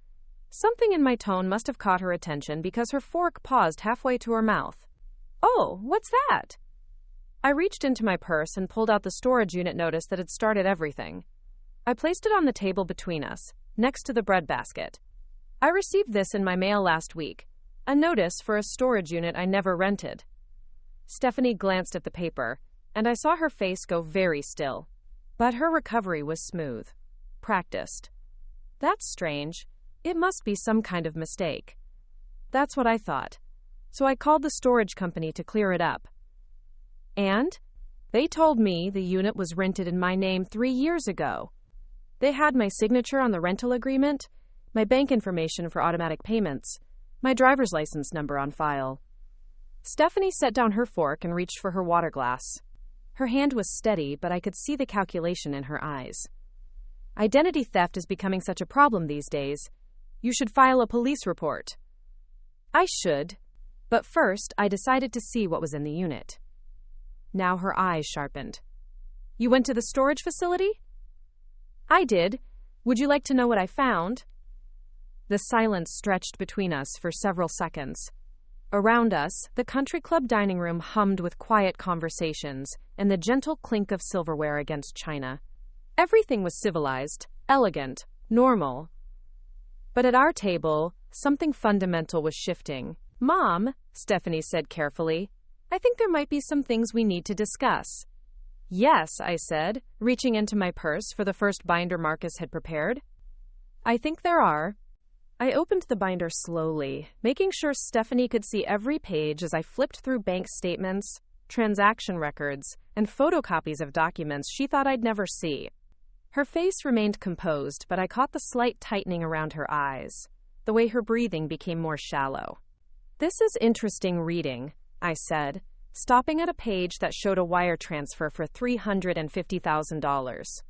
Something in my tone must have caught her attention because her fork paused halfway to her mouth. "Oh, what's that?" I reached into my purse and pulled out the storage unit notice that had started everything. I placed it on the table between us, next to the bread basket. "I received this in my mail last week, a notice for a storage unit I never rented." Stephanie glanced at the paper, and I saw her face go very still. But her recovery was smooth, practiced. "That's strange. It must be some kind of mistake." That's what I thought. So I called the storage company to clear it up. And they told me the unit was rented in my name 3 years ago. They had my signature on the rental agreement, my bank information for automatic payments, my driver's license number on file. Stephanie set down her fork and reached for her water glass. Her hand was steady, but I could see the calculation in her eyes. "Identity theft is becoming such a problem these days. You should file a police report." I should, but first I decided to see what was in the unit. Now her eyes sharpened. "You went to the storage facility?" "I did. Would you like to know what I found?" The silence stretched between us for several seconds. Around us, the country club dining room hummed with quiet conversations and the gentle clink of silverware against china. Everything was civilized, elegant, normal. But at our table, something fundamental was shifting. "Mom," Stephanie said carefully, "I think there might be some things we need to discuss." "Yes," I said, reaching into my purse for the first binder Marcus had prepared. "I think there are." I opened the binder slowly, making sure Stephanie could see every page as I flipped through bank statements, transaction records, and photocopies of documents she thought I'd never see. Her face remained composed, but I caught the slight tightening around her eyes, the way her breathing became more shallow. "This is interesting reading," I said, stopping at a page that showed a wire transfer for $350,000.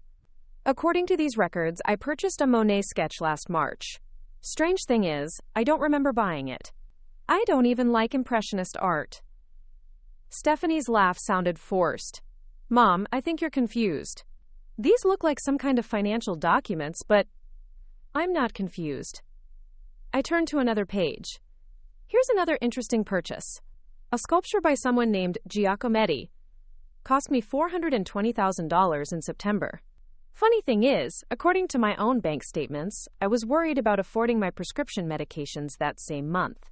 "According to these records, I purchased a Monet sketch last March. Strange thing is, I don't remember buying it. I don't even like Impressionist art." Stephanie's laugh sounded forced. "Mom, I think you're confused. These look like some kind of financial documents, but..." "I'm not confused." I turned to another page. "Here's another interesting purchase. A sculpture by someone named Giacometti. Cost me $420,000 in September. Funny thing is, according to my own bank statements, I was worried about affording my prescription medications that same month."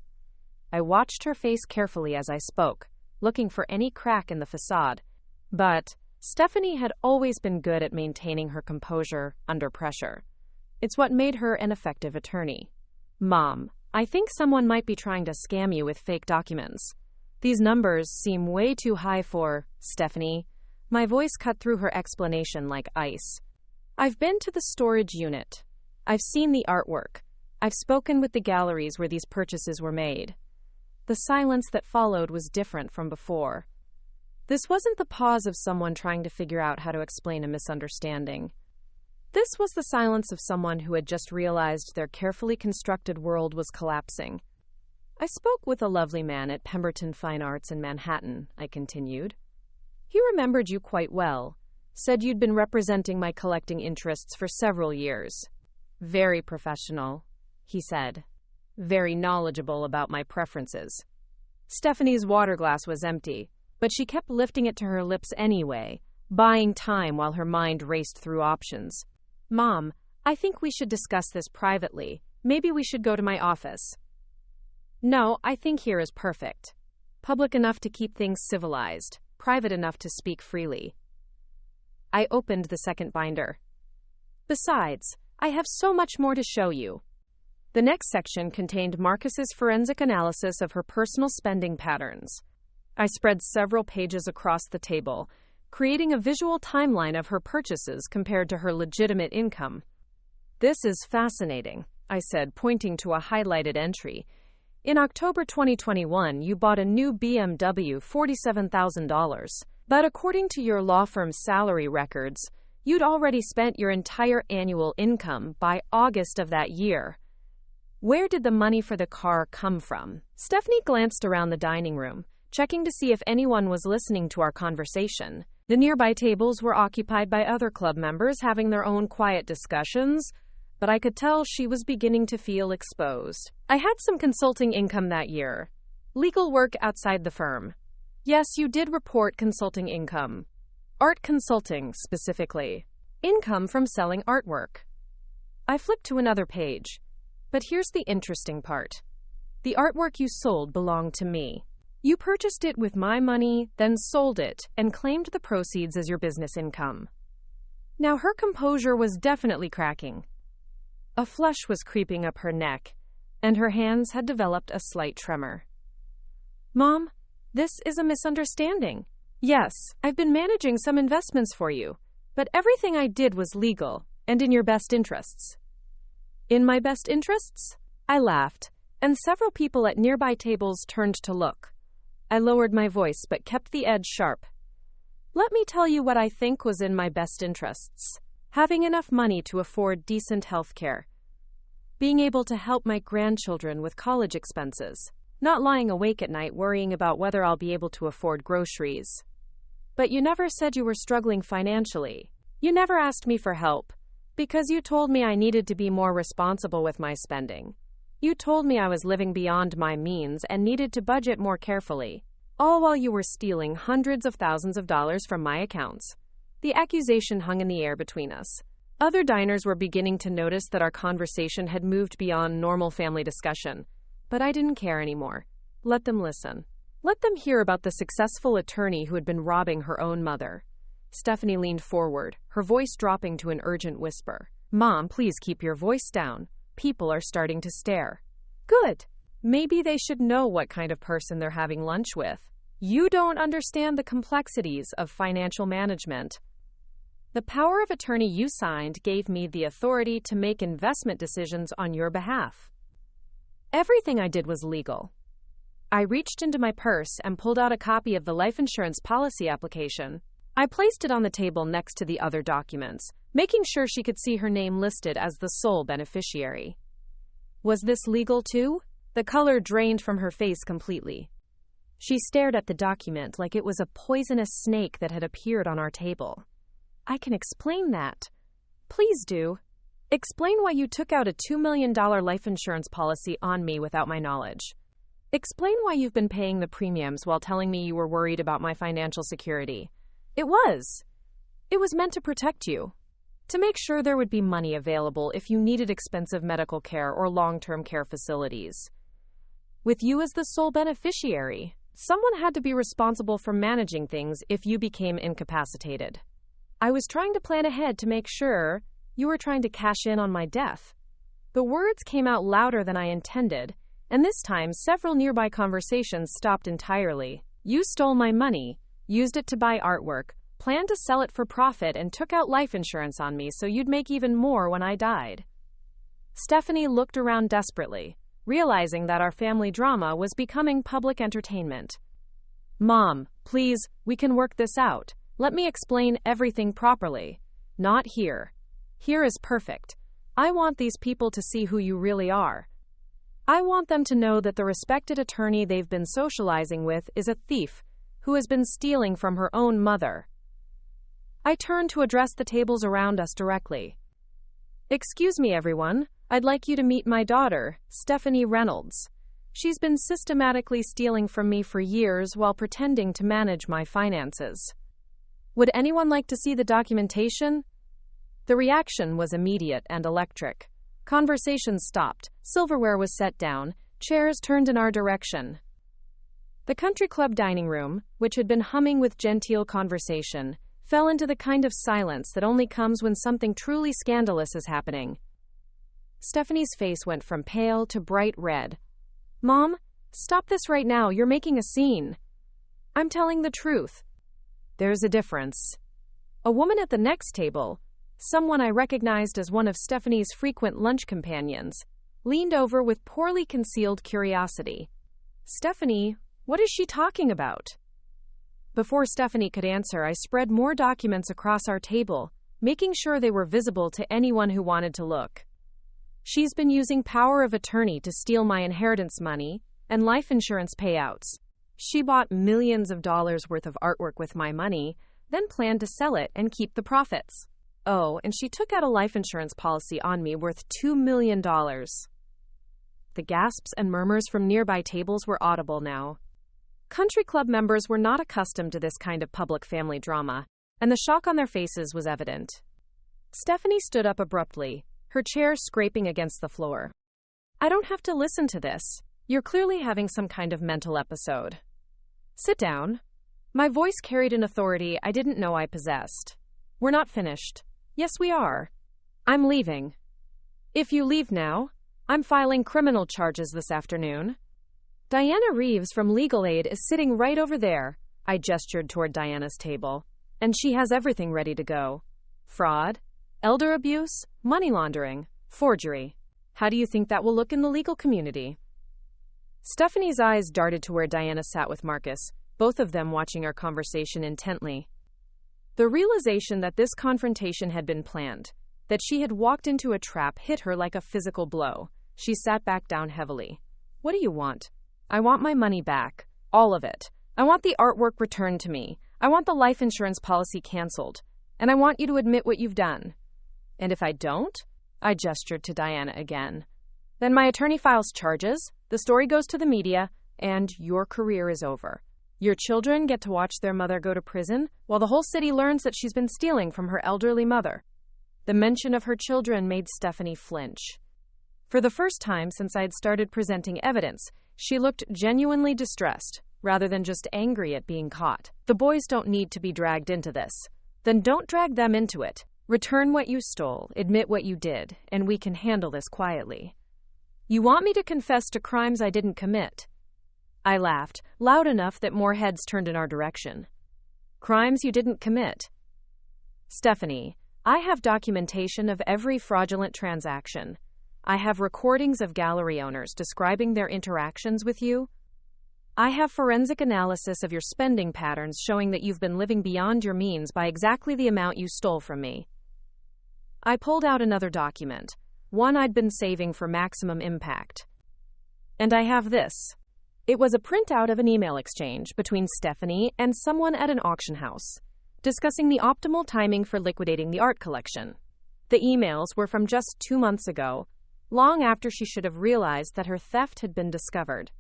I watched her face carefully as I spoke, looking for any crack in the facade. But Stephanie had always been good at maintaining her composure under pressure. It's what made her an effective attorney. "Mom, I think someone might be trying to scam you with fake documents. These numbers seem way too high for..." "Stephanie," my voice cut through her explanation like ice. "I've been to the storage unit. I've seen the artwork. I've spoken with the galleries where these purchases were made." The silence that followed was different from before. This wasn't the pause of someone trying to figure out how to explain a misunderstanding. This was the silence of someone who had just realized their carefully constructed world was collapsing. "I spoke with a lovely man at Pemberton Fine Arts in Manhattan," I continued. "He remembered you quite well, said you'd been representing my collecting interests for several years. Very professional," he said. "Very knowledgeable about my preferences." Stephanie's water glass was empty, but she kept lifting it to her lips anyway, buying time while her mind raced through options. "Mom, I think we should discuss this privately. Maybe we should go to my office." "No, I think here is perfect. Public enough to keep things civilized, private enough to speak freely." I opened the second binder. "Besides, I have so much more to show you." The next section contained Marcus's forensic analysis of her personal spending patterns. I spread several pages across the table, creating a visual timeline of her purchases compared to her legitimate income. "This is fascinating," I said, pointing to a highlighted entry. In October 2021, you bought a new BMW $47,000. But according to your law firm's salary records, you'd already spent your entire annual income by August of that year. Where did the money for the car come from? Stephanie glanced around the dining room, checking to see if anyone was listening to our conversation. The nearby tables were occupied by other club members having their own quiet discussions, but I could tell she was beginning to feel exposed. I had some consulting income that year. Legal work outside the firm. Yes, you did report consulting income. Art consulting, specifically. Income from selling artwork. I flipped to another page. But here's the interesting part. The artwork you sold belonged to me. You purchased it with my money, then sold it, and claimed the proceeds as your business income. Now her composure was definitely cracking. A flush was creeping up her neck, and her hands had developed a slight tremor. Mom, this is a misunderstanding. Yes, I've been managing some investments for you, but everything I did was legal and in your best interests. In my best interests? I laughed, and several people at nearby tables turned to look. I lowered my voice but kept the edge sharp. Let me tell you what I think was in my best interests. Having enough money to afford decent health care. Being able to help my grandchildren with college expenses. Not lying awake at night worrying about whether I'll be able to afford groceries. But you never said you were struggling financially. You never asked me for help. Because you told me I needed to be more responsible with my spending. You told me I was living beyond my means and needed to budget more carefully. All while you were stealing hundreds of thousands of dollars from my accounts. The accusation hung in the air between us. Other diners were beginning to notice that our conversation had moved beyond normal family discussion. But I didn't care anymore. Let them listen. Let them hear about the successful attorney who had been robbing her own mother. Stephanie leaned forward, her voice dropping to an urgent whisper. Mom, please keep your voice down. People are starting to stare. Good. Maybe they should know what kind of person they're having lunch with. You don't understand the complexities of financial management. The power of attorney you signed gave me the authority to make investment decisions on your behalf. Everything I did was legal. I reached into my purse and pulled out a copy of the life insurance policy application. I placed it on the table next to the other documents, making sure she could see her name listed as the sole beneficiary. Was this legal too? The color drained from her face completely. She stared at the document like it was a poisonous snake that had appeared on our table. I can explain that. Please do. Explain why you took out a $2 million life insurance policy on me without my knowledge. Explain why you've been paying the premiums while telling me you were worried about my financial security. It was meant to protect you. To make sure there would be money available if you needed expensive medical care or long-term care facilities. With you as the sole beneficiary, someone had to be responsible for managing things if you became incapacitated. I was trying to plan ahead to make sure you were trying to cash in on my death. The words came out louder than I intended, and this time several nearby conversations stopped entirely. You stole my money, used it to buy artwork, planned to sell it for profit, and took out life insurance on me so you'd make even more when I died. Stephanie looked around desperately, realizing that our family drama was becoming public entertainment. Mom, please, we can work this out. Let me explain everything properly. Not here. Here is perfect. I want these people to see who you really are. I want them to know that the respected attorney they've been socializing with is a thief who has been stealing from her own mother. I turned to address the tables around us directly. Excuse me, everyone. I'd like you to meet my daughter, Stephanie Reynolds. She's been systematically stealing from me for years while pretending to manage my finances. Would anyone like to see the documentation? The reaction was immediate and electric. Conversation stopped, silverware was set down, chairs turned in our direction. The country club dining room, which had been humming with genteel conversation, fell into the kind of silence that only comes when something truly scandalous is happening. Stephanie's face went from pale to bright red. Mom, stop this right now, you're making a scene. I'm telling the truth. There's a difference. A woman at the next table, someone I recognized as one of Stephanie's frequent lunch companions, leaned over with poorly concealed curiosity. "Stephanie, what is she talking about?" Before Stephanie could answer, I spread more documents across our table, making sure they were visible to anyone who wanted to look. "She's been using power of attorney to steal my inheritance money and life insurance payouts. She bought millions of dollars worth of artwork with my money, then planned to sell it and keep the profits. Oh, and she took out a life insurance policy on me worth $2 million. The gasps and murmurs from nearby tables were audible now. Country club members were not accustomed to this kind of public family drama, and the shock on their faces was evident. Stephanie stood up abruptly, her chair scraping against the floor. "I don't have to listen to this. You're clearly having some kind of mental episode. Sit down." My voice carried an authority I didn't know I possessed. "We're not finished." "Yes, we are. I'm leaving. If you leave now, I'm filing criminal charges this afternoon." "Diana Reeves from Legal Aid is sitting right over there." I gestured toward Diana's table. "And she has everything ready to go. Fraud, elder abuse, money laundering, forgery. How do you think that will look in the legal community?" Stephanie's eyes darted to where Diana sat with Marcus, both of them watching our conversation intently. The realization that this confrontation had been planned, that she had walked into a trap, hit her like a physical blow. She sat back down heavily. "What do you want?" "I want my money back. All of it. I want the artwork returned to me. I want the life insurance policy canceled. And I want you to admit what you've done." "And if I don't?" I gestured to Diana again. "Then my attorney files charges, the story goes to the media, and your career is over. Your children get to watch their mother go to prison, while the whole city learns that she's been stealing from her elderly mother." The mention of her children made Stephanie flinch. For the first time since I had started presenting evidence, she looked genuinely distressed, rather than just angry at being caught. "The boys don't need to be dragged into this. Then don't drag them into it. Return what you stole, admit what you did, and we can handle this quietly." "You want me to confess to crimes I didn't commit?" I laughed, loud enough that more heads turned in our direction. "Crimes you didn't commit?" "Stephanie, I have documentation of every fraudulent transaction. I have recordings of gallery owners describing their interactions with you. I have forensic analysis of your spending patterns showing that you've been living beyond your means by exactly the amount you stole from me." I pulled out another document, one I'd been saving for maximum impact. "And I have this." It was a printout of an email exchange between Stephanie and someone at an auction house, discussing the optimal timing for liquidating the art collection. The emails were from just 2 months ago, long after she should have realized that her theft had been discovered.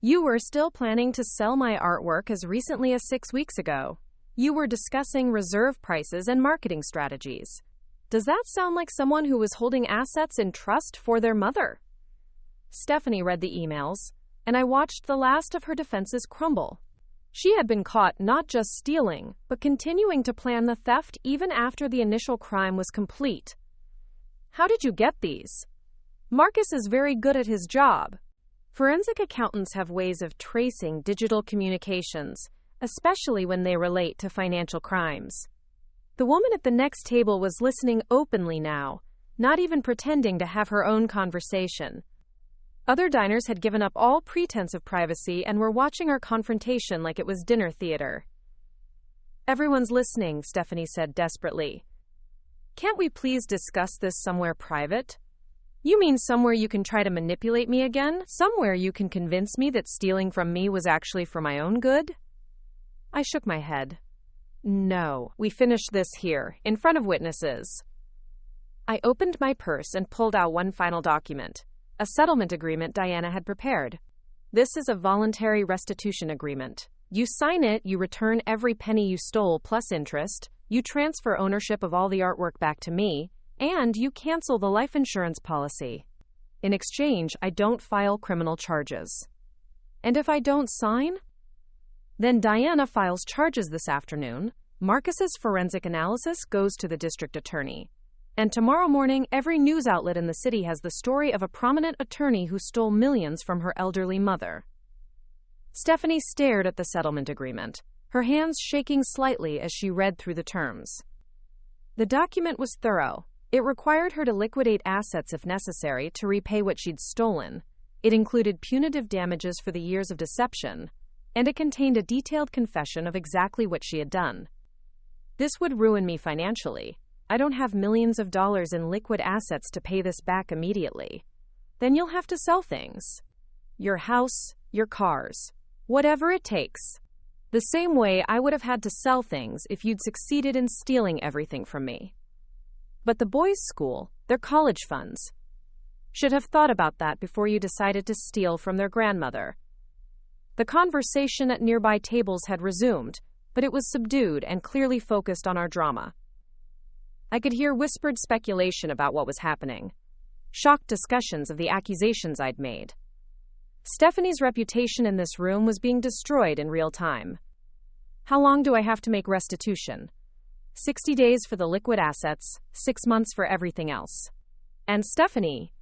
"You were still planning to sell my artwork as recently as 6 weeks ago. You were discussing reserve prices and marketing strategies. Does that sound like someone who was holding assets in trust for their mother?" Stephanie read the emails, and I watched the last of her defenses crumble. She had been caught not just stealing, but continuing to plan the theft even after the initial crime was complete. "How did you get these?" "Marcus is very good at his job." Forensic accountants have ways of tracing digital communications, especially when they relate to financial crimes. The woman at the next table was listening openly now, not even pretending to have her own conversation. Other diners had given up all pretense of privacy and were watching our confrontation like it was dinner theater. "Everyone's listening," Stephanie said desperately. "Can't we please discuss this somewhere private?" "You mean somewhere you can try to manipulate me again? Somewhere you can convince me that stealing from me was actually for my own good?" I shook my head. "No, we finish this here, in front of witnesses." I opened my purse and pulled out one final document, a settlement agreement Diana had prepared. "This is a voluntary restitution agreement. You sign it, you return every penny you stole plus interest, you transfer ownership of all the artwork back to me, and you cancel the life insurance policy. In exchange, I don't file criminal charges." "And if I don't sign?" "Then Diana files charges this afternoon, Marcus's forensic analysis goes to the district attorney, and tomorrow morning every news outlet in the city has the story of a prominent attorney who stole millions from her elderly mother." Stephanie stared at the settlement agreement, her hands shaking slightly as she read through the terms. The document was thorough, It required her to liquidate assets if necessary to repay what she'd stolen. It included punitive damages for the years of deception, and it contained a detailed confession of exactly what she had done. This would ruin me financially. I don't have millions of dollars in liquid assets to pay this back immediately. Then you'll have to sell things. Your house, your cars, whatever it takes. The same way I would have had to sell things if you'd succeeded in stealing everything from me. But the boys' school, their college funds, should have thought about that before you decided to steal from their grandmother. The conversation at nearby tables had resumed, but it was subdued and clearly focused on our drama. I could hear whispered speculation about what was happening, shocked discussions of the accusations I'd made. Stephanie's reputation in this room was being destroyed in real time. How long do I have to make restitution? 60 days for the liquid assets, 6 months for everything else. And Stephanie,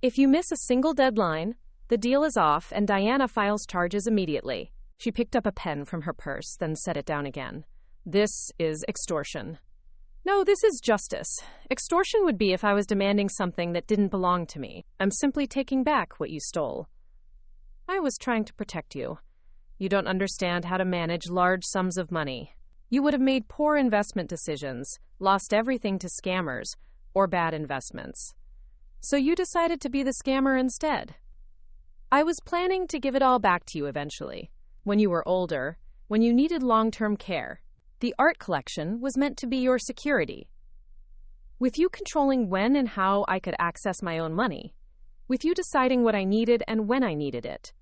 if you miss a single deadline, the deal is off and Diana files charges immediately. She picked up a pen from her purse, then set it down again. This is extortion. No, this is justice. Extortion would be if I was demanding something that didn't belong to me. I'm simply taking back what you stole. I was trying to protect you. You don't understand how to manage large sums of money. You would have made poor investment decisions, lost everything to scammers, or bad investments. So you decided to be the scammer instead. I was planning to give it all back to you eventually. When you were older, when you needed long-term care. The art collection was meant to be your security. With you controlling when and how I could access my own money. With you deciding what I needed and when I needed it.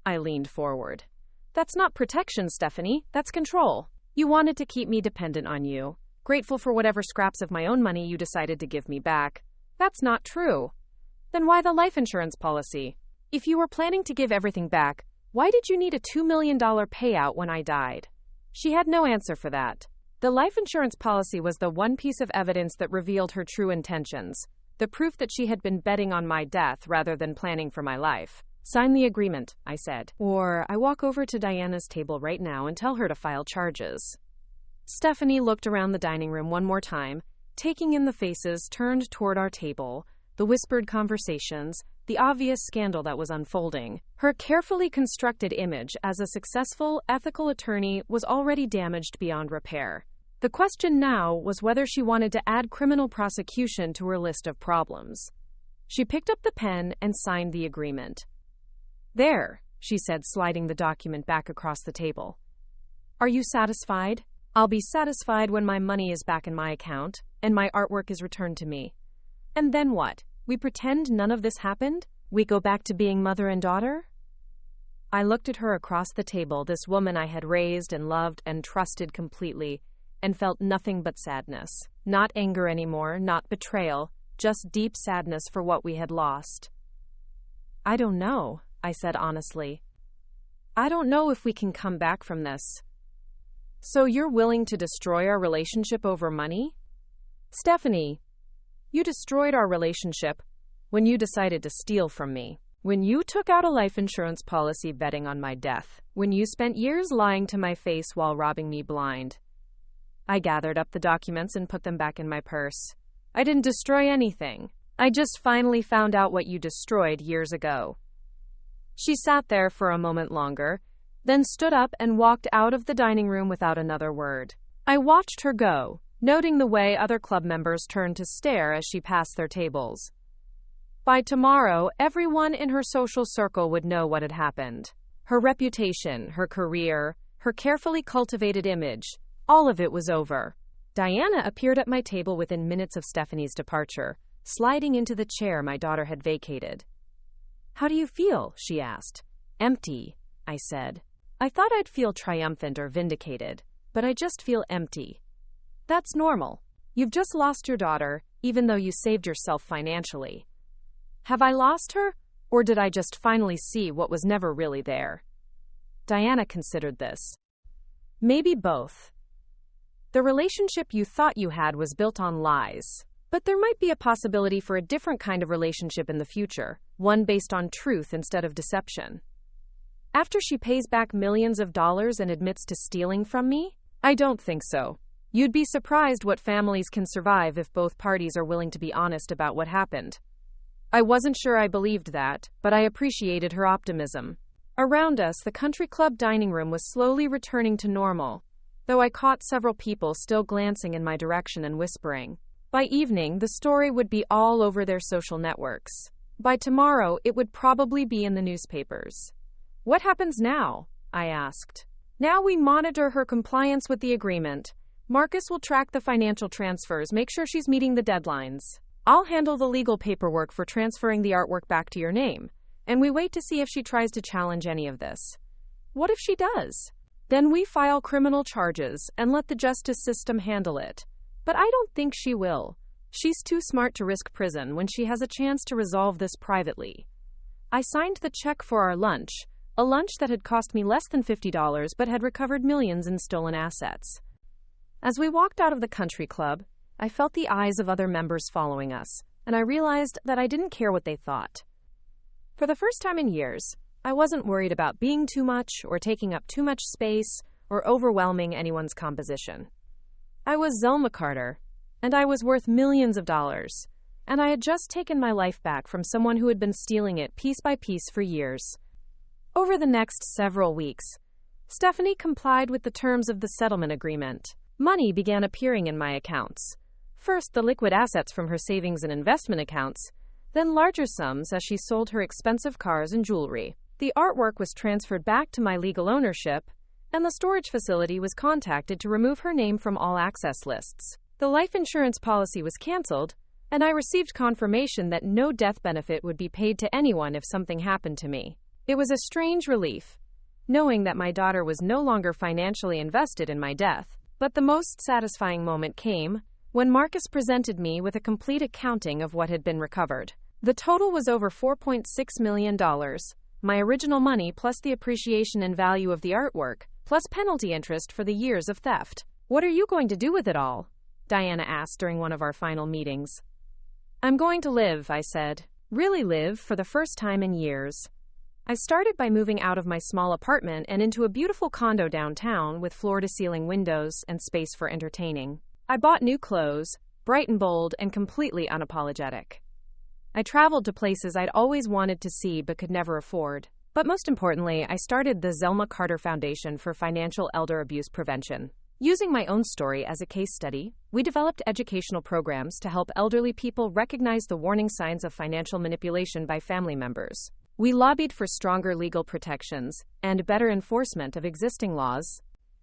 I leaned forward. That's not protection, Stephanie. That's control. You wanted to keep me dependent on you, grateful for whatever scraps of my own money you decided to give me back. That's not true. Then why the life insurance policy? If you were planning to give everything back, why did you need a $2 million payout when I died? She had no answer for that. The life insurance policy was the one piece of evidence that revealed her true intentions, the proof that she had been betting on my death rather than planning for my life. Sign the agreement, I said, or I walk over to Diana's table right now and tell her to file charges. Stephanie looked around the dining room one more time, taking in the faces turned toward our table, the whispered conversations, the obvious scandal that was unfolding. Her carefully constructed image as a successful, ethical attorney was already damaged beyond repair. The question now was whether she wanted to add criminal prosecution to her list of problems. She picked up the pen and signed the agreement. There, she said, sliding the document back across the table. Are you satisfied? I'll be satisfied when my money is back in my account and my artwork is returned to me. And then what? We pretend none of this happened? We go back to being mother and daughter? I looked at her across the table, this woman I had raised and loved and trusted completely, and felt nothing but sadness. Not anger anymore, not betrayal, just deep sadness for what we had lost. I don't know, I said honestly. I don't know if we can come back from this. So you're willing to destroy our relationship over money? Stephanie, you destroyed our relationship when you decided to steal from me. When you took out a life insurance policy betting on my death. When you spent years lying to my face while robbing me blind. I gathered up the documents and put them back in my purse. I didn't destroy anything. I just finally found out what you destroyed years ago. She sat there for a moment longer, then stood up and walked out of the dining room without another word. I watched her go, noting the way other club members turned to stare as she passed their tables. By tomorrow, everyone in her social circle would know what had happened. Her reputation, her career, her carefully cultivated image, all of it was over. Diana appeared at my table within minutes of Stephanie's departure, sliding into the chair my daughter had vacated. How do you feel? She asked. Empty, I said. I thought I'd feel triumphant or vindicated, but I just feel empty. That's normal. You've just lost your daughter, even though you saved yourself financially. Have I lost her, or did I just finally see what was never really there? Diana considered this. Maybe both. The relationship you thought you had was built on lies. But there might be a possibility for a different kind of relationship in the future, one based on truth instead of deception. After she pays back millions of dollars and admits to stealing from me? I don't think so. You'd be surprised what families can survive if both parties are willing to be honest about what happened. I wasn't sure I believed that, but I appreciated her optimism. Around us, the country club dining room was slowly returning to normal, though I caught several people still glancing in my direction and whispering. By evening, the story would be all over their social networks. By tomorrow, it would probably be in the newspapers. What happens now? I asked. Now we monitor her compliance with the agreement. Marcus will track the financial transfers, make sure she's meeting the deadlines. I'll handle the legal paperwork for transferring the artwork back to your name, and we wait to see if she tries to challenge any of this. What if she does? Then we file criminal charges and let the justice system handle it. But I don't think she will. She's too smart to risk prison when she has a chance to resolve this privately. I signed the check for our lunch, a lunch that had cost me less than $50 but had recovered millions in stolen assets. As we walked out of the country club, I felt the eyes of other members following us, and I realized that I didn't care what they thought. For the first time in years, I wasn't worried about being too much or taking up too much space or overwhelming anyone's composition. I was Zelma Carter, and I was worth millions of dollars, and I had just taken my life back from someone who had been stealing it piece by piece for years. Over the next several weeks, Stephanie complied with the terms of the settlement agreement. Money began appearing in my accounts. First, the liquid assets from her savings and investment accounts, then larger sums as she sold her expensive cars and jewelry. The artwork was transferred back to my legal ownership, and the storage facility was contacted to remove her name from all access lists. The life insurance policy was canceled, and I received confirmation that no death benefit would be paid to anyone if something happened to me. It was a strange relief, knowing that my daughter was no longer financially invested in my death. But the most satisfying moment came when Marcus presented me with a complete accounting of what had been recovered. The total was over $4.6 million, my original money plus the appreciation and value of the artwork, plus penalty interest for the years of theft. What are you going to do with it all? Diana asked during one of our final meetings. I'm going to live, I said. Really live for the first time in years. I started by moving out of my small apartment and into a beautiful condo downtown with floor-to-ceiling windows and space for entertaining. I bought new clothes, bright and bold and completely unapologetic. I traveled to places I'd always wanted to see but could never afford. But most importantly, I started the Zelma Carter Foundation for Financial Elder Abuse Prevention. Using my own story as a case study, we developed educational programs to help elderly people recognize the warning signs of financial manipulation by family members. We lobbied for stronger legal protections and better enforcement of existing laws.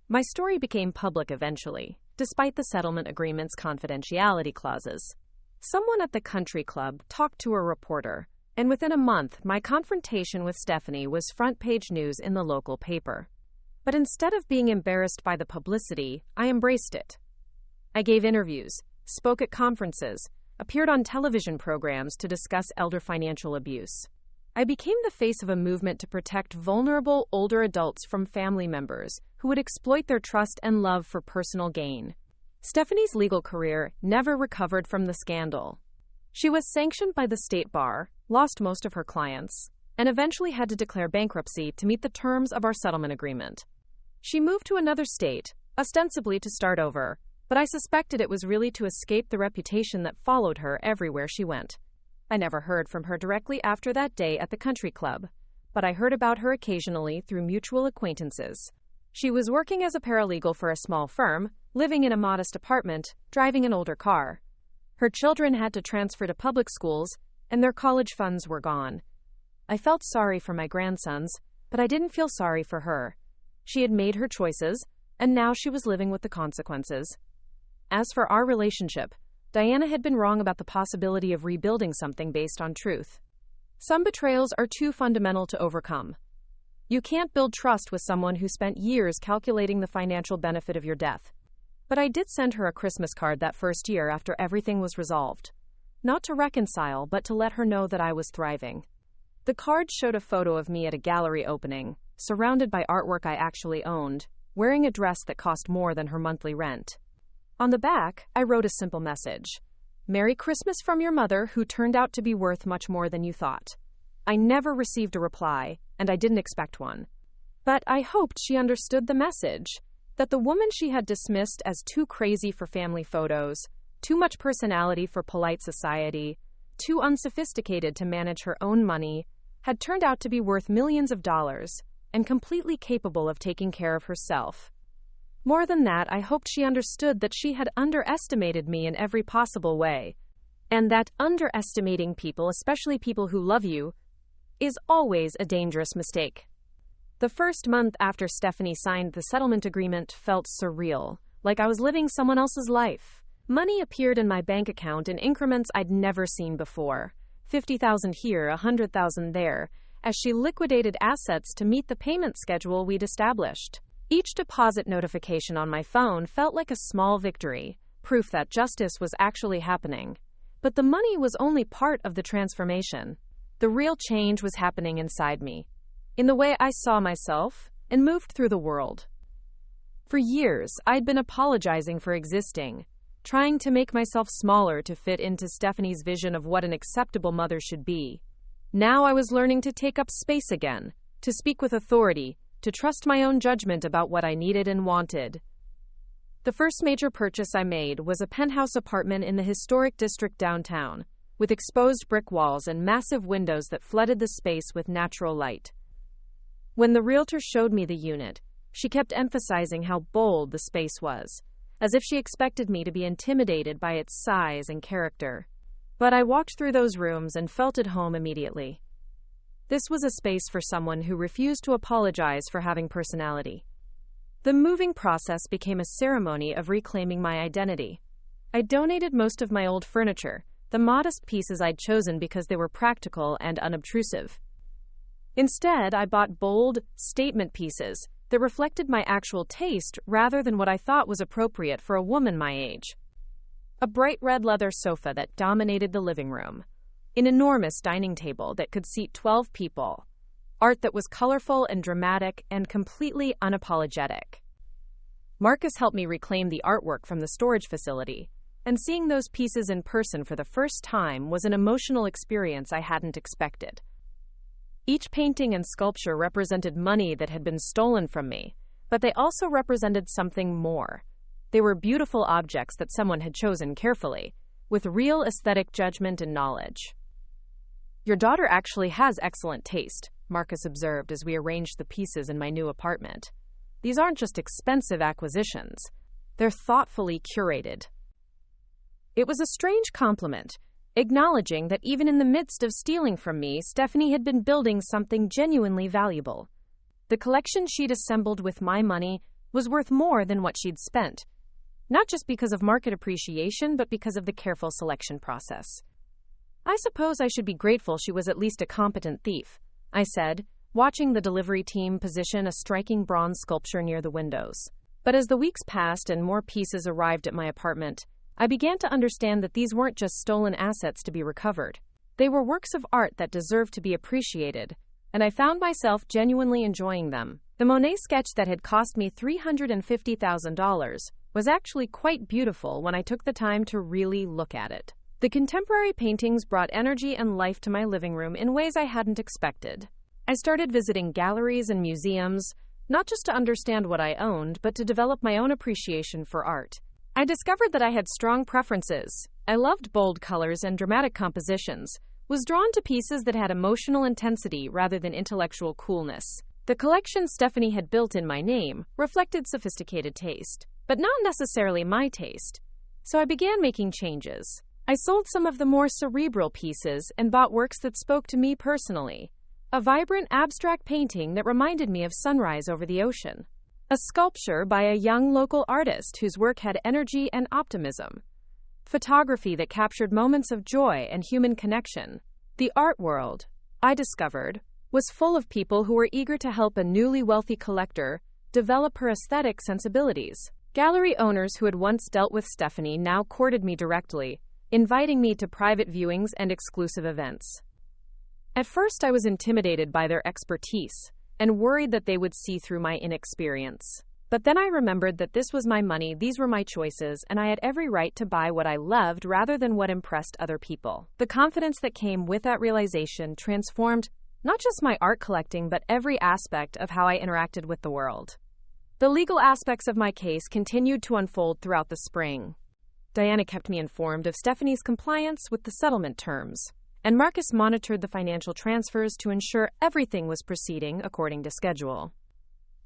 My story became public eventually, despite the settlement agreement's confidentiality clauses. Someone at the country club talked to a reporter, and within a month, my confrontation with Stephanie was front-page news in the local paper. But instead of being embarrassed by the publicity, I embraced it. I gave interviews, spoke at conferences, appeared on television programs to discuss elder financial abuse. I became the face of a movement to protect vulnerable older adults from family members who would exploit their trust and love for personal gain. Stephanie's legal career never recovered from the scandal. She was sanctioned by the state bar, lost most of her clients, and eventually had to declare bankruptcy to meet the terms of our settlement agreement. She moved to another state, ostensibly to start over, but I suspected it was really to escape the reputation that followed her everywhere she went. I never heard from her directly after that day at the country club, but I heard about her occasionally through mutual acquaintances. She was working as a paralegal for a small firm, living in a modest apartment, driving an older car. Her children had to transfer to public schools, and their college funds were gone. I felt sorry for my grandsons, but I didn't feel sorry for her. She had made her choices, and now she was living with the consequences. As for our relationship, Diana had been wrong about the possibility of rebuilding something based on truth. Some betrayals are too fundamental to overcome. You can't build trust with someone who spent years calculating the financial benefit of your death. But I did send her a Christmas card that first year after everything was resolved. Not to reconcile, but to let her know that I was thriving. The card showed a photo of me at a gallery opening, surrounded by artwork I actually owned, wearing a dress that cost more than her monthly rent. On the back, I wrote a simple message. Merry Christmas from your mother, who turned out to be worth much more than you thought. I never received a reply, and I didn't expect one. But I hoped she understood the message. That the woman she had dismissed as too crazy for family photos, too much personality for polite society, too unsophisticated to manage her own money, had turned out to be worth millions of dollars and completely capable of taking care of herself. More than that, I hoped she understood that she had underestimated me in every possible way, and that underestimating people, especially people who love you, is always a dangerous mistake. The first month after Stephanie signed the settlement agreement felt surreal, like I was living someone else's life. Money appeared in my bank account in increments I'd never seen before. 50,000 here, 100,000 there, as she liquidated assets to meet the payment schedule we'd established. Each deposit notification on my phone felt like a small victory, proof that justice was actually happening. But the money was only part of the transformation. The real change was happening inside me, in the way I saw myself and moved through the world. For years, I'd been apologizing for existing, trying to make myself smaller to fit into Stephanie's vision of what an acceptable mother should be. Now I was learning to take up space again, to speak with authority, to trust my own judgment about what I needed and wanted. The first major purchase I made was a penthouse apartment in the historic district downtown, with exposed brick walls and massive windows that flooded the space with natural light. When the realtor showed me the unit, she kept emphasizing how bold the space was, as if she expected me to be intimidated by its size and character. But I walked through those rooms and felt at home immediately. This was a space for someone who refused to apologize for having personality. The moving process became a ceremony of reclaiming my identity. I donated most of my old furniture, the modest pieces I'd chosen because they were practical and unobtrusive. Instead, I bought bold, statement pieces that reflected my actual taste rather than what I thought was appropriate for a woman my age. A bright red leather sofa that dominated the living room, an enormous dining table that could seat 12 people, art that was colorful and dramatic and completely unapologetic. Marcus helped me reclaim the artwork from the storage facility, and seeing those pieces in person for the first time was an emotional experience I hadn't expected. Each painting and sculpture represented money that had been stolen from me, but they also represented something more. They were beautiful objects that someone had chosen carefully, with real aesthetic judgment and knowledge. "Your daughter actually has excellent taste," Marcus observed as we arranged the pieces in my new apartment. "These aren't just expensive acquisitions. They're thoughtfully curated." It was a strange compliment, acknowledging that even in the midst of stealing from me, Stephanie had been building something genuinely valuable. The collection she'd assembled with my money was worth more than what she'd spent, not just because of market appreciation, but because of the careful selection process. "I suppose I should be grateful she was at least a competent thief," I said, watching the delivery team position a striking bronze sculpture near the windows. But as the weeks passed and more pieces arrived at my apartment, I began to understand that these weren't just stolen assets to be recovered. They were works of art that deserved to be appreciated, and I found myself genuinely enjoying them. The Monet sketch that had cost me $350,000 was actually quite beautiful when I took the time to really look at it. The contemporary paintings brought energy and life to my living room in ways I hadn't expected. I started visiting galleries and museums, not just to understand what I owned, but to develop my own appreciation for art. I discovered that I had strong preferences. I loved bold colors and dramatic compositions, was drawn to pieces that had emotional intensity rather than intellectual coolness. The collection Stephanie had built in my name reflected sophisticated taste, but not necessarily my taste. So I began making changes. I sold some of the more cerebral pieces and bought works that spoke to me personally. A vibrant abstract painting that reminded me of sunrise over the ocean. A sculpture by a young local artist whose work had energy and optimism. Photography that captured moments of joy and human connection. The art world, I discovered, was full of people who were eager to help a newly wealthy collector develop her aesthetic sensibilities. Gallery owners who had once dealt with Stephanie now courted me directly, inviting me to private viewings and exclusive events. At first, I was intimidated by their expertise and worried that they would see through my inexperience. But then I remembered that this was my money, these were my choices, and I had every right to buy what I loved rather than what impressed other people. The confidence that came with that realization transformed not just my art collecting, but every aspect of how I interacted with the world. The legal aspects of my case continued to unfold throughout the spring. Diana kept me informed of Stephanie's compliance with the settlement terms, and Marcus monitored the financial transfers to ensure everything was proceeding according to schedule.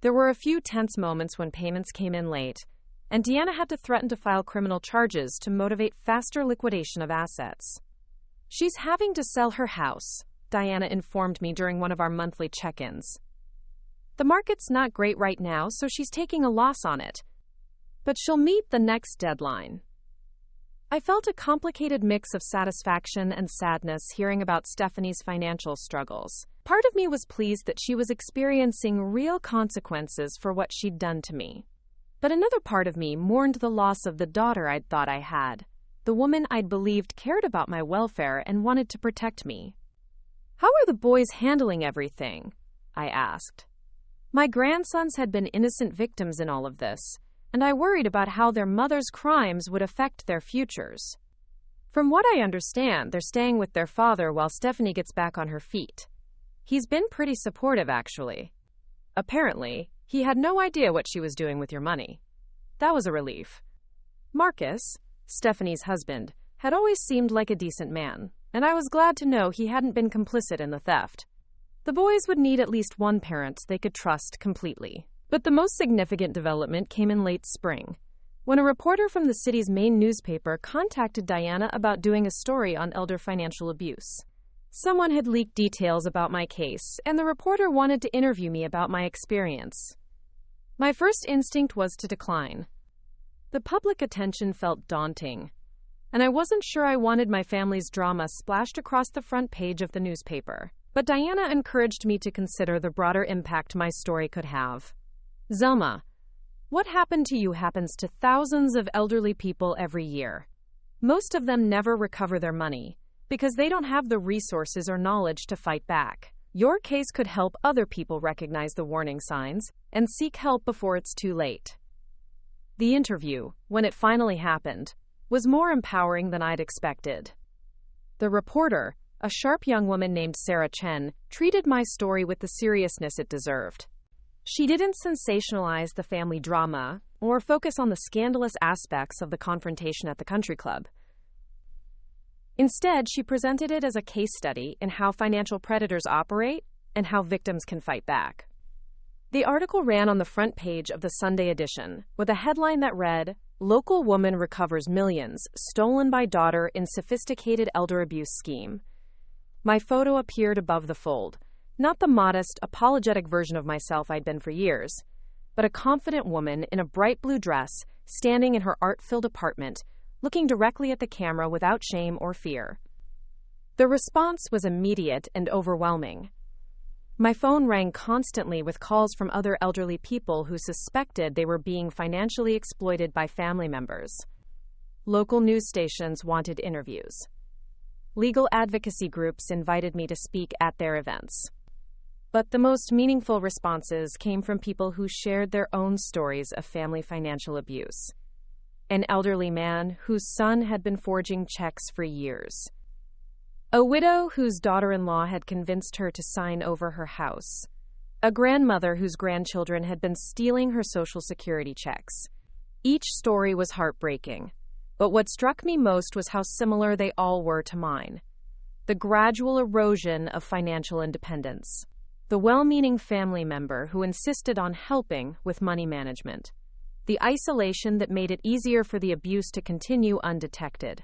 There were a few tense moments when payments came in late, and Deanna had to threaten to file criminal charges to motivate faster liquidation of assets. She's having to sell her house, Diana informed me during one of our monthly check-ins. The market's not great right now, so she's taking a loss on it, but she'll meet the next deadline. I felt a complicated mix of satisfaction and sadness hearing about Stephanie's financial struggles. Part of me was pleased that she was experiencing real consequences for what she'd done to me. But another part of me mourned the loss of the daughter I'd thought I had, the woman I'd believed cared about my welfare and wanted to protect me. "How are the boys handling everything?" I asked. My grandsons had been innocent victims in all of this, and I worried about how their mother's crimes would affect their futures. From what I understand, they're staying with their father while Stephanie gets back on her feet. He's been pretty supportive, actually. Apparently, he had no idea what she was doing with your money. That was a relief. Marcus, Stephanie's husband, had always seemed like a decent man, and I was glad to know he hadn't been complicit in the theft. The boys would need at least one parent they could trust completely. But the most significant development came in late spring, when a reporter from the city's main newspaper contacted Diana about doing a story on elder financial abuse. Someone had leaked details about my case, and the reporter wanted to interview me about my experience. My first instinct was to decline. The public attention felt daunting, and I wasn't sure I wanted my family's drama splashed across the front page of the newspaper. But Diana encouraged me to consider the broader impact my story could have. "Zelma, what happened to you happens to thousands of elderly people every year. Most of them never recover their money because they don't have the resources or knowledge to fight back. Your case could help other people recognize the warning signs and seek help before it's too late." The interview, when it finally happened, was more empowering than I'd expected. The reporter, a sharp young woman named Sarah Chen, treated my story with the seriousness it deserved. She didn't sensationalize the family drama or focus on the scandalous aspects of the confrontation at the country club. Instead, she presented it as a case study in how financial predators operate and how victims can fight back. The article ran on the front page of the Sunday edition with a headline that read, "Local woman recovers millions stolen by daughter in sophisticated elder abuse scheme." My photo appeared above the fold. Not the modest, apologetic version of myself I'd been for years, but a confident woman in a bright blue dress, standing in her art-filled apartment, looking directly at the camera without shame or fear. The response was immediate and overwhelming. My phone rang constantly with calls from other elderly people who suspected they were being financially exploited by family members. Local news stations wanted interviews. Legal advocacy groups invited me to speak at their events. But the most meaningful responses came from people who shared their own stories of family financial abuse. An elderly man whose son had been forging checks for years. A widow whose daughter-in-law had convinced her to sign over her house. A grandmother whose grandchildren had been stealing her Social Security checks. Each story was heartbreaking, but what struck me most was how similar they all were to mine. The gradual erosion of financial independence. The well-meaning family member who insisted on helping with money management. The isolation that made it easier for the abuse to continue undetected.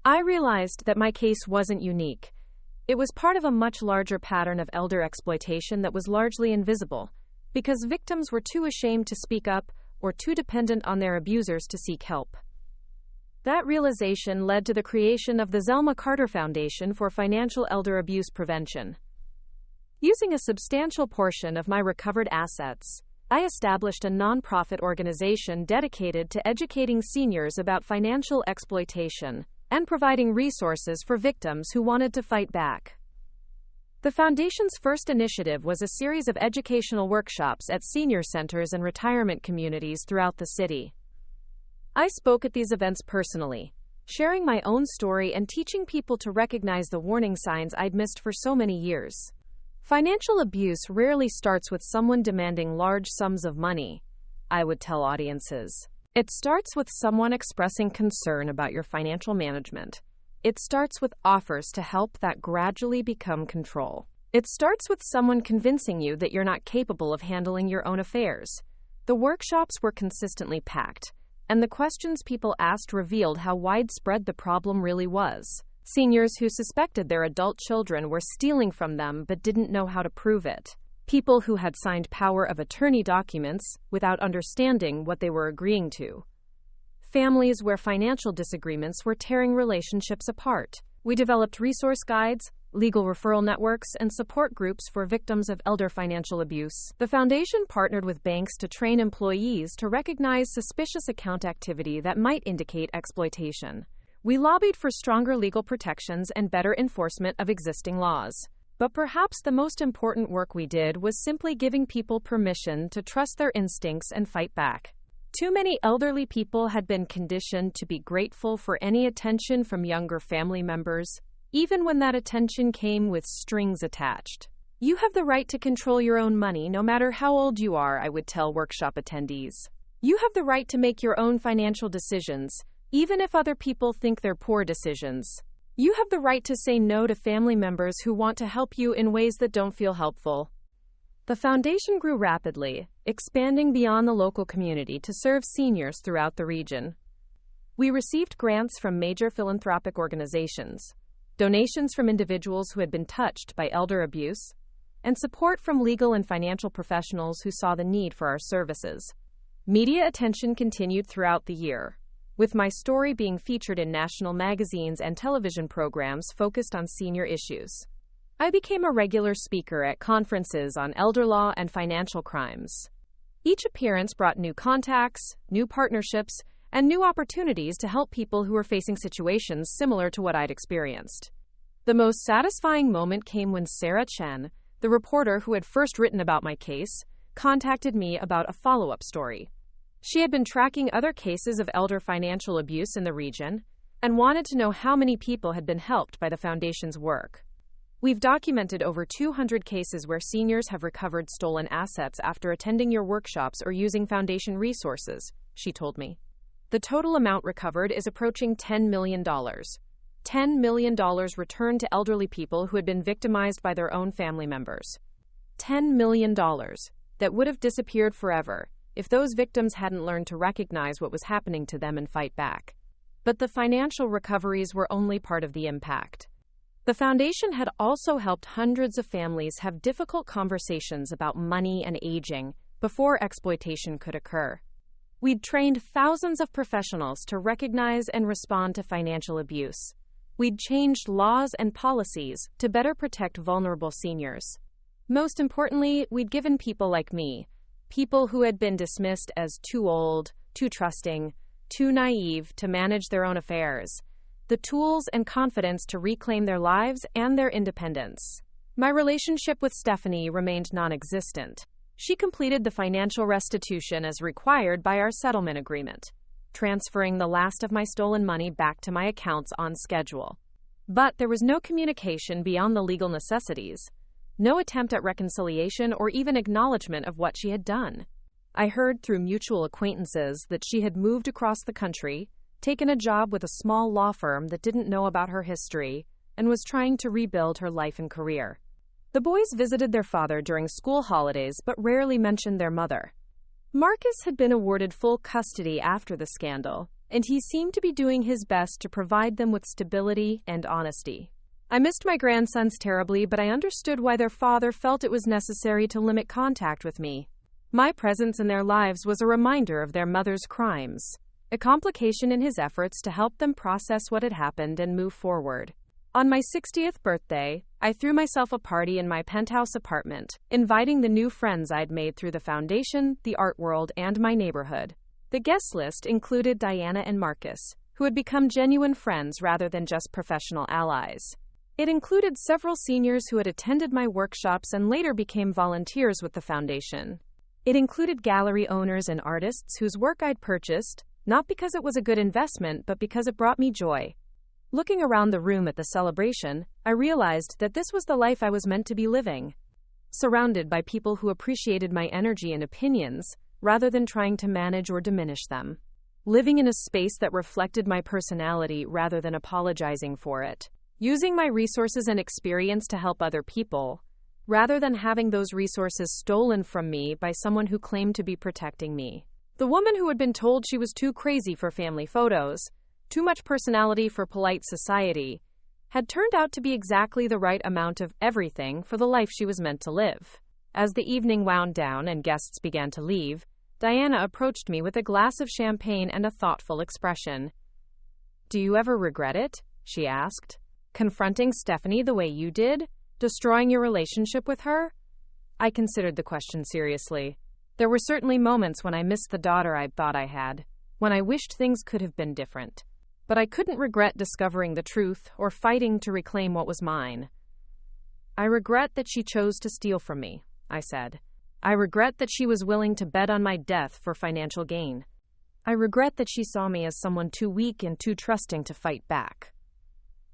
I realized that my case wasn't unique. It was part of a much larger pattern of elder exploitation that was largely invisible, because victims were too ashamed to speak up or too dependent on their abusers to seek help. That realization led to the creation of the Zelma Carter Foundation for Financial Elder Abuse Prevention. Using a substantial portion of my recovered assets, I established a nonprofit organization dedicated to educating seniors about financial exploitation and providing resources for victims who wanted to fight back. The foundation's first initiative was a series of educational workshops at senior centers and retirement communities throughout the city. I spoke at these events personally, sharing my own story and teaching people to recognize the warning signs I'd missed for so many years. Financial abuse rarely starts with someone demanding large sums of money. I would tell audiences. It starts with someone expressing concern about your financial management. It starts with offers to help that gradually become control. It starts with someone convincing you that you're not capable of handling your own affairs. The workshops were consistently packed, and the questions people asked revealed how widespread the problem really was. Seniors who suspected their adult children were stealing from them but didn't know how to prove it. People who had signed power of attorney documents without understanding what they were agreeing to. Families where financial disagreements were tearing relationships apart. We developed resource guides, legal referral networks, and support groups for victims of elder financial abuse. The foundation partnered with banks to train employees to recognize suspicious account activity that might indicate exploitation. We lobbied for stronger legal protections and better enforcement of existing laws. But perhaps the most important work we did was simply giving people permission to trust their instincts and fight back. Too many elderly people had been conditioned to be grateful for any attention from younger family members, even when that attention came with strings attached. You have the right to control your own money no matter how old you are, I would tell workshop attendees. You have the right to make your own financial decisions, even if other people think they're poor decisions. You have the right to say no to family members who want to help you in ways that don't feel helpful. The foundation grew rapidly, expanding beyond the local community to serve seniors throughout the region. We received grants from major philanthropic organizations, donations from individuals who had been touched by elder abuse, and support from legal and financial professionals who saw the need for our services. Media attention continued throughout the year, with my story being featured in national magazines and television programs focused on senior issues. I became a regular speaker at conferences on elder law and financial crimes. Each appearance brought new contacts, new partnerships, and new opportunities to help people who were facing situations similar to what I'd experienced. The most satisfying moment came when Sarah Chen, the reporter who had first written about my case, contacted me about a follow-up story. She had been tracking other cases of elder financial abuse in the region and wanted to know how many people had been helped by the foundation's work. We've documented over 200 cases where seniors have recovered stolen assets after attending your workshops or using foundation resources, she told me. The total amount recovered is approaching $10 million. $10 million returned to elderly people who had been victimized by their own family members. $10 million that would have disappeared forever if those victims hadn't learned to recognize what was happening to them and fight back. But the financial recoveries were only part of the impact. The foundation had also helped hundreds of families have difficult conversations about money and aging before exploitation could occur. We'd trained thousands of professionals to recognize and respond to financial abuse. We'd changed laws and policies to better protect vulnerable seniors. Most importantly, we'd given people like me, people who had been dismissed as too old, too trusting, too naive to manage their own affairs, the tools and confidence to reclaim their lives and their independence. My relationship with Stephanie remained non-existent. She completed the financial restitution as required by our settlement agreement, transferring the last of my stolen money back to my accounts on schedule. But there was no communication beyond the legal necessities, no attempt at reconciliation or even acknowledgement of what she had done. I heard through mutual acquaintances that she had moved across the country, taken a job with a small law firm that didn't know about her history, and was trying to rebuild her life and career. The boys visited their father during school holidays but rarely mentioned their mother. Marcus had been awarded full custody after the scandal, and he seemed to be doing his best to provide them with stability and honesty. I missed my grandsons terribly, but I understood why their father felt it was necessary to limit contact with me. My presence in their lives was a reminder of their mother's crimes, a complication in his efforts to help them process what had happened and move forward. On my 60th birthday, I threw myself a party in my penthouse apartment, inviting the new friends I'd made through the foundation, the art world, and my neighborhood. The guest list included Diana and Marcus, who had become genuine friends rather than just professional allies. It included several seniors who had attended my workshops and later became volunteers with the foundation. It included gallery owners and artists whose work I'd purchased, not because it was a good investment, but because it brought me joy. Looking around the room at the celebration, I realized that this was the life I was meant to be living. Surrounded by people who appreciated my energy and opinions, rather than trying to manage or diminish them. Living in a space that reflected my personality rather than apologizing for it. Using my resources and experience to help other people, rather than having those resources stolen from me by someone who claimed to be protecting me. The woman who had been told she was too crazy for family photos, too much personality for polite society, had turned out to be exactly the right amount of everything for the life she was meant to live. As the evening wound down and guests began to leave, Diana approached me with a glass of champagne and a thoughtful expression. "Do you ever regret it?" she asked. "Confronting Stephanie the way you did? Destroying your relationship with her?" I considered the question seriously. There were certainly moments when I missed the daughter I'd thought I had, when I wished things could have been different. But I couldn't regret discovering the truth or fighting to reclaim what was mine. "I regret that she chose to steal from me," I said. "I regret that she was willing to bet on my death for financial gain. I regret that she saw me as someone too weak and too trusting to fight back.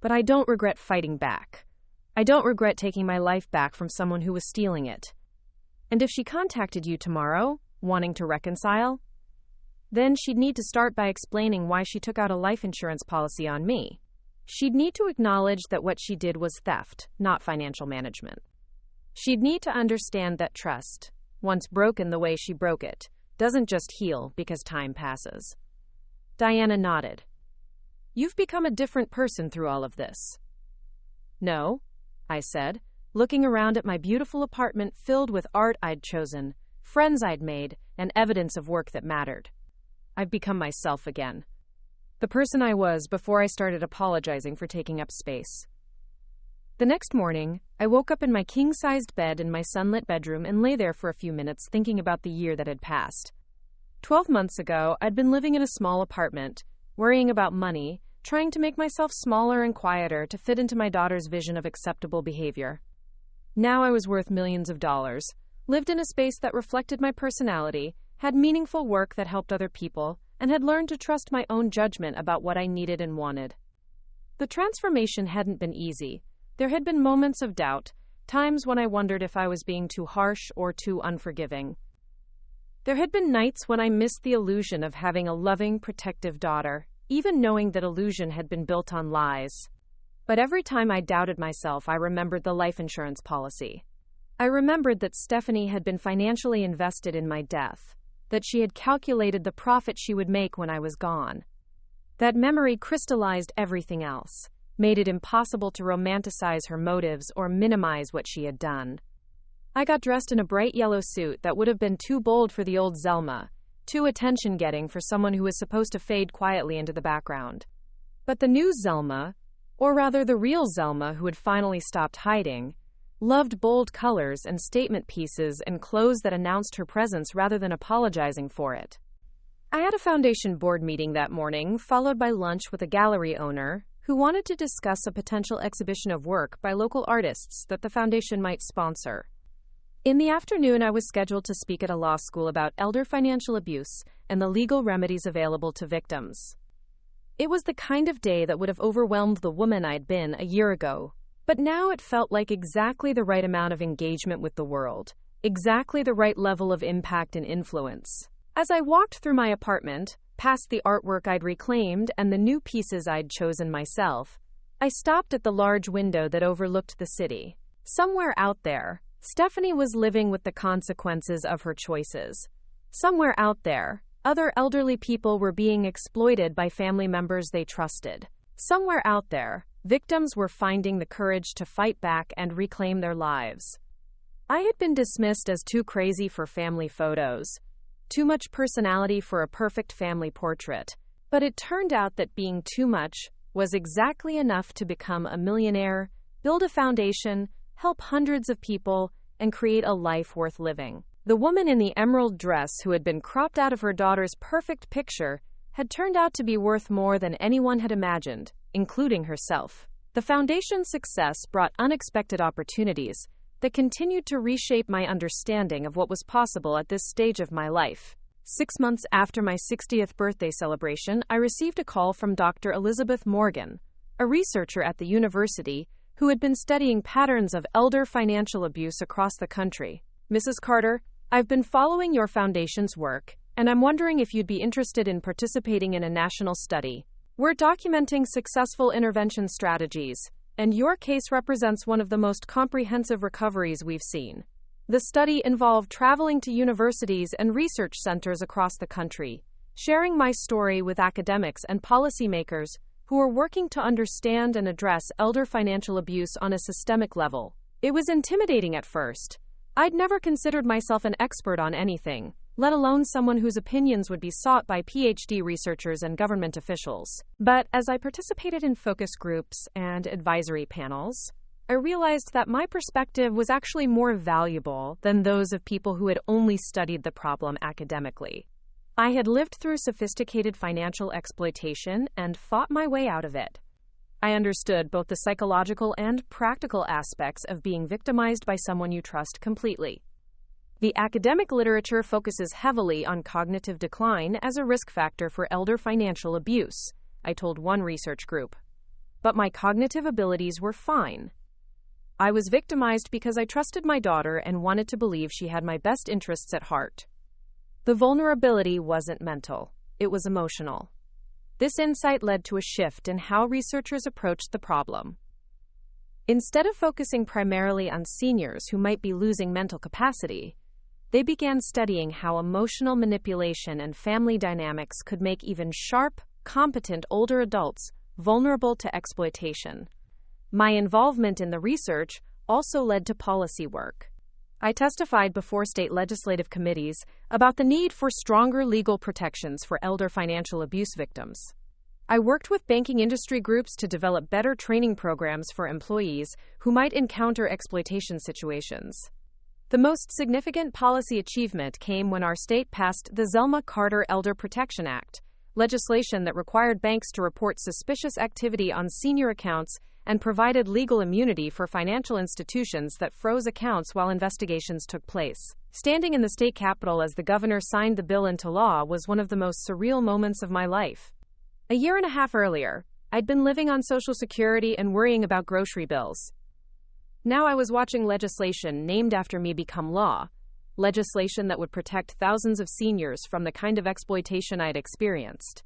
But I don't regret fighting back. I don't regret taking my life back from someone who was stealing it. And if she contacted you tomorrow, wanting to reconcile, then she'd need to start by explaining why she took out a life insurance policy on me. She'd need to acknowledge that what she did was theft, not financial management. She'd need to understand that trust, once broken the way she broke it, doesn't just heal because time passes." Diana nodded. "You've become a different person through all of this." "No," I said, looking around at my beautiful apartment filled with art I'd chosen, friends I'd made, and evidence of work that mattered. "I've become myself again. The person I was before I started apologizing for taking up space." The next morning, I woke up in my king-sized bed in my sunlit bedroom and lay there for a few minutes thinking about the year that had passed. 12 months ago, I'd been living in a small apartment, worrying about money, trying to make myself smaller and quieter to fit into my daughter's vision of acceptable behavior. Now I was worth millions of dollars, lived in a space that reflected my personality, had meaningful work that helped other people, and had learned to trust my own judgment about what I needed and wanted. The transformation hadn't been easy. There had been moments of doubt, times when I wondered if I was being too harsh or too unforgiving. There had been nights when I missed the illusion of having a loving, protective daughter, even knowing that illusion had been built on lies. But every time I doubted myself, I remembered the life insurance policy. I remembered that Stephanie had been financially invested in my death, that she had calculated the profit she would make when I was gone. That memory crystallized everything else, made it impossible to romanticize her motives or minimize what she had done. I got dressed in a bright yellow suit that would have been too bold for the old Zelma, too attention-getting for someone who was supposed to fade quietly into the background. But the new Zelma, or rather the real Zelma who had finally stopped hiding, loved bold colors and statement pieces and clothes that announced her presence rather than apologizing for it. I had a foundation board meeting that morning, followed by lunch with a gallery owner who wanted to discuss a potential exhibition of work by local artists that the foundation might sponsor. In the afternoon, I was scheduled to speak at a law school about elder financial abuse and the legal remedies available to victims. It was the kind of day that would have overwhelmed the woman I'd been a year ago. But now it felt like exactly the right amount of engagement with the world, exactly the right level of impact and influence. As I walked through my apartment, past the artwork I'd reclaimed and the new pieces I'd chosen myself, I stopped at the large window that overlooked the city. Somewhere out there, Stephanie was living with the consequences of her choices. Somewhere out there, other elderly people were being exploited by family members they trusted. Somewhere out there, victims were finding the courage to fight back and reclaim their lives. I had been dismissed as too crazy for family photos, too much personality for a perfect family portrait, but it turned out that being too much was exactly enough to become a millionaire, build a foundation, help hundreds of people, and create a life worth living. The woman in the emerald dress who had been cropped out of her daughter's perfect picture had turned out to be worth more than anyone had imagined, including herself. The foundation's success brought unexpected opportunities that continued to reshape my understanding of what was possible at this stage of my life. 6 months after my 60th birthday celebration, I received a call from Dr. Elizabeth Morgan, a researcher at the university who had been studying patterns of elder financial abuse across the country. "Mrs. Carter, I've been following your foundation's work, and I'm wondering if you'd be interested in participating in a national study. We're documenting successful intervention strategies, and your case represents one of the most comprehensive recoveries we've seen. The study involved traveling to universities and research centers across the country, sharing my story with academics and policymakers who are working to understand and address elder financial abuse on a systemic level. It was intimidating at first. I'd never considered myself an expert on anything, let alone someone whose opinions would be sought by PhD researchers and government officials. But as I participated in focus groups and advisory panels, I realized that my perspective was actually more valuable than those of people who had only studied the problem academically. I had lived through sophisticated financial exploitation and fought my way out of it. I understood both the psychological and practical aspects of being victimized by someone you trust completely. The academic literature focuses heavily on cognitive decline as a risk factor for elder financial abuse, I told one research group. But my cognitive abilities were fine. I was victimized because I trusted my daughter and wanted to believe she had my best interests at heart. The vulnerability wasn't mental, it was emotional. This insight led to a shift in how researchers approached the problem. Instead of focusing primarily on seniors who might be losing mental capacity, they began studying how emotional manipulation and family dynamics could make even sharp, competent older adults vulnerable to exploitation. My involvement in the research also led to policy work. I testified before state legislative committees about the need for stronger legal protections for elder financial abuse victims. I worked with banking industry groups to develop better training programs for employees who might encounter exploitation situations. The most significant policy achievement came when our state passed the Zelma Carter Elder Protection Act, legislation that required banks to report suspicious activity on senior accounts and provided legal immunity for financial institutions that froze accounts while investigations took place. Standing in the state capitol as the governor signed the bill into law was one of the most surreal moments of my life. A year and a half earlier, I'd been living on Social Security and worrying about grocery bills. Now I was watching legislation named after me become law, legislation that would protect thousands of seniors from the kind of exploitation I'd experienced.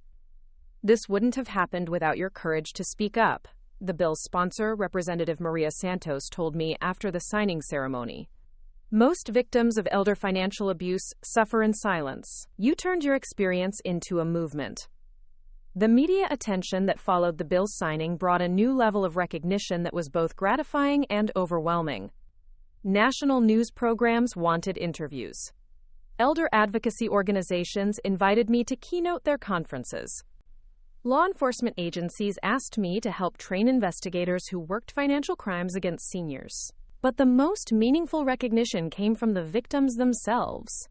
This wouldn't have happened without your courage to speak up, the bill's sponsor, Representative Maria Santos, told me after the signing ceremony. Most victims of elder financial abuse suffer in silence. You turned your experience into a movement. The media attention that followed the bill's signing brought a new level of recognition that was both gratifying and overwhelming. National news programs wanted interviews. Elder advocacy organizations invited me to keynote their conferences. Law enforcement agencies asked me to help train investigators who worked financial crimes against seniors. But the most meaningful recognition came from the victims themselves.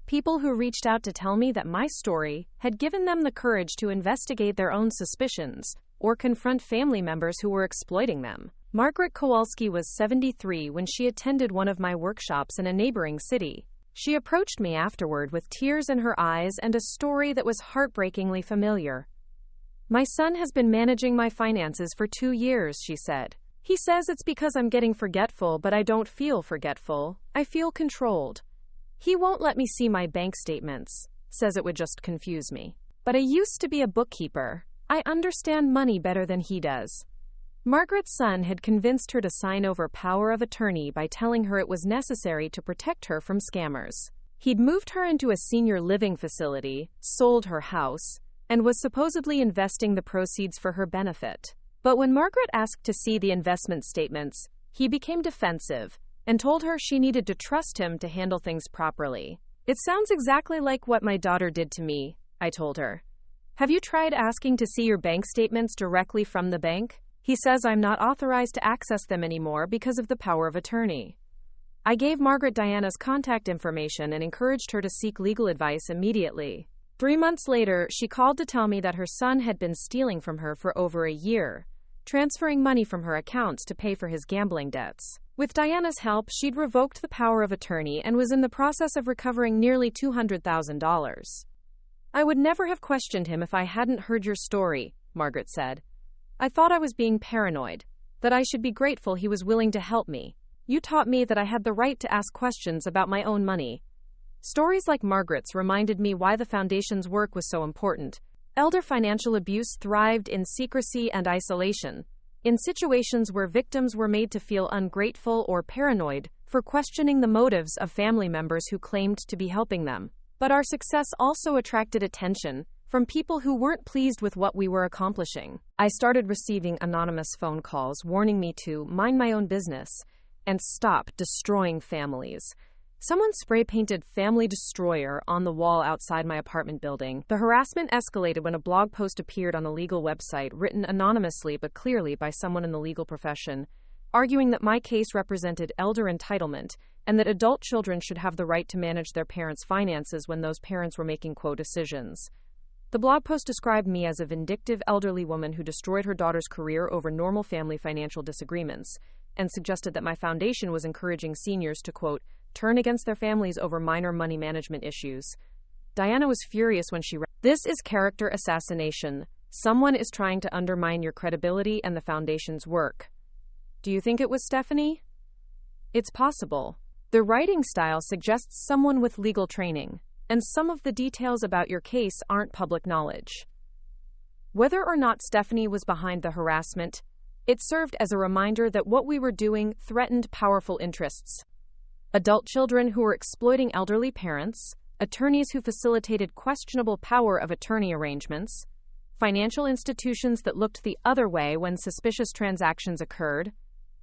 People who reached out to tell me that my story had given them the courage to investigate their own suspicions or confront family members who were exploiting them. Margaret Kowalski was 73 when she attended one of my workshops in a neighboring city. She approached me afterward with tears in her eyes and a story that was heartbreakingly familiar. My son has been managing my finances for 2 years, she said. He says it's because I'm getting forgetful, but I don't feel forgetful. I feel controlled. He won't let me see my bank statements, says it would just confuse me. But I used to be a bookkeeper. I understand money better than he does. Margaret's son had convinced her to sign over power of attorney by telling her it was necessary to protect her from scammers. He'd moved her into a senior living facility, sold her house, and was supposedly investing the proceeds for her benefit. But when Margaret asked to see the investment statements, he became defensive and told her she needed to trust him to handle things properly. It sounds exactly like what my daughter did to me, I told her. Have you tried asking to see your bank statements directly from the bank? He says I'm not authorized to access them anymore because of the power of attorney. I gave Margaret Diana's contact information and encouraged her to seek legal advice immediately. 3 months later, she called to tell me that her son had been stealing from her for over a year, transferring money from her accounts to pay for his gambling debts. With Diana's help, she'd revoked the power of attorney and was in the process of recovering nearly $200,000. I would never have questioned him if I hadn't heard your story, Margaret said. I thought I was being paranoid, that I should be grateful he was willing to help me. You taught me that I had the right to ask questions about my own money. Stories like Margaret's reminded me why the Foundation's work was so important. Elder financial abuse thrived in secrecy and isolation, in situations where victims were made to feel ungrateful or paranoid for questioning the motives of family members who claimed to be helping them. But our success also attracted attention from people who weren't pleased with what we were accomplishing. I started receiving anonymous phone calls warning me to mind my own business and stop destroying families. Someone spray-painted "Family Destroyer" on the wall outside my apartment building. The harassment escalated when a blog post appeared on a legal website written anonymously but clearly by someone in the legal profession, arguing that my case represented elder entitlement and that adult children should have the right to manage their parents' finances when those parents were making decisions. The blog post described me as a vindictive elderly woman who destroyed her daughter's career over normal family financial disagreements, and suggested that my foundation was encouraging seniors to, turn against their families over minor money management issues. Diana was furious when she read, "This is character assassination. Someone is trying to undermine your credibility and the Foundation's work." Do you think it was Stephanie? It's possible. The writing style suggests someone with legal training, and some of the details about your case aren't public knowledge. Whether or not Stephanie was behind the harassment, it served as a reminder that what we were doing threatened powerful interests. Adult children who were exploiting elderly parents, attorneys who facilitated questionable power of attorney arrangements, financial institutions that looked the other way when suspicious transactions occurred,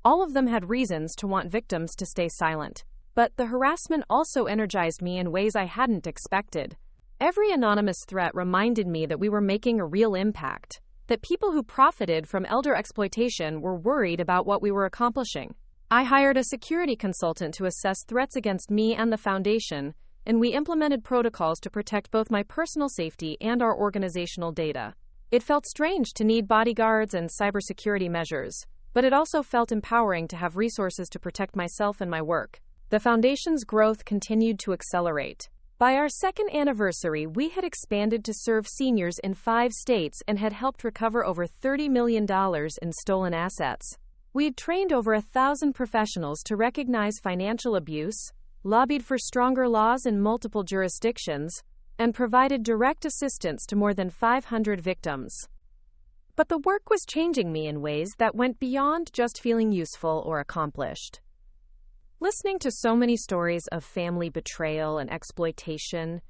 all of them had reasons to want victims to stay silent. But the harassment also energized me in ways I hadn't expected. Every anonymous threat reminded me that we were making a real impact, that people who profited from elder exploitation were worried about what we were accomplishing. I hired a security consultant to assess threats against me and the Foundation, and we implemented protocols to protect both my personal safety and our organizational data. It felt strange to need bodyguards and cybersecurity measures, but it also felt empowering to have resources to protect myself and my work. The Foundation's growth continued to accelerate. By our second anniversary, we had expanded to serve seniors in 5 states and had helped recover over $30 million in stolen assets. We'd trained over 1,000 professionals to recognize financial abuse, lobbied for stronger laws in multiple jurisdictions, and provided direct assistance to more than 500 victims. But the work was changing me in ways that went beyond just feeling useful or accomplished. Listening to so many stories of family betrayal and exploitation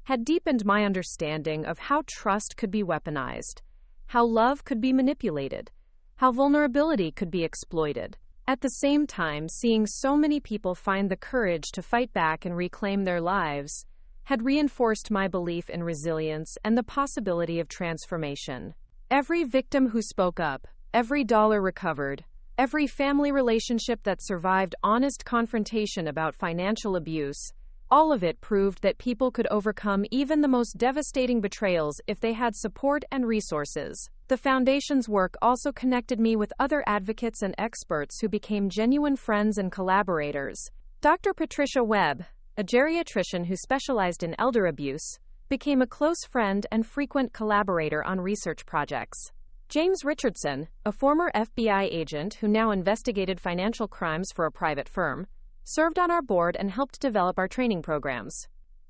had deepened my understanding of how trust could be weaponized, how love could be manipulated, how vulnerability could be exploited. At the same time, seeing so many people find the courage to fight back and reclaim their lives had reinforced my belief in resilience and the possibility of transformation. Every victim who spoke up, every dollar recovered, every family relationship that survived honest confrontation about financial abuse, all of it proved that people could overcome even the most devastating betrayals if they had support and resources. The Foundation's work also connected me with other advocates and experts who became genuine friends and collaborators. Dr. Patricia Webb, a geriatrician who specialized in elder abuse, became a close friend and frequent collaborator on research projects. James Richardson, a former FBI agent who now investigated financial crimes for a private firm, served on our board and helped develop our training programs.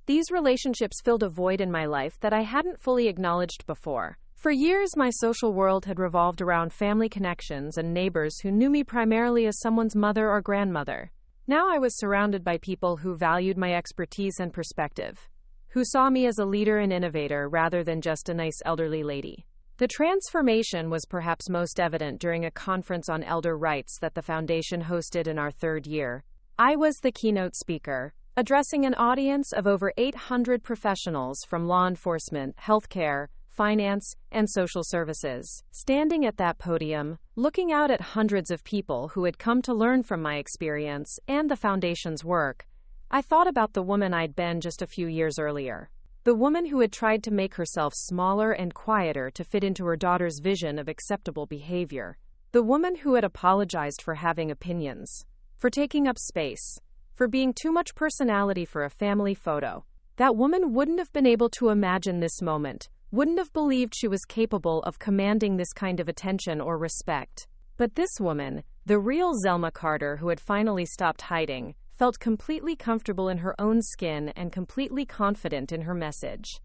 These relationships filled a void in my life that I hadn't fully acknowledged before. For years, my social world had revolved around family connections and neighbors who knew me primarily as someone's mother or grandmother. Now I was surrounded by people who valued my expertise and perspective, who saw me as a leader and innovator rather than just a nice elderly lady. The transformation was perhaps most evident during a conference on elder rights that the Foundation hosted in our 3rd year. I was the keynote speaker, addressing an audience of over 800 professionals from law enforcement, healthcare, finance, and social services. Standing at that podium, looking out at hundreds of people who had come to learn from my experience and the Foundation's work, I thought about the woman I'd been just a few years earlier. The woman who had tried to make herself smaller and quieter to fit into her daughter's vision of acceptable behavior. The woman who had apologized for having opinions, for taking up space, for being too much personality for a family photo. That woman wouldn't have been able to imagine this moment, wouldn't have believed she was capable of commanding this kind of attention or respect. But this woman, the real Zelma Carter who had finally stopped hiding, felt completely comfortable in her own skin and completely confident in her message.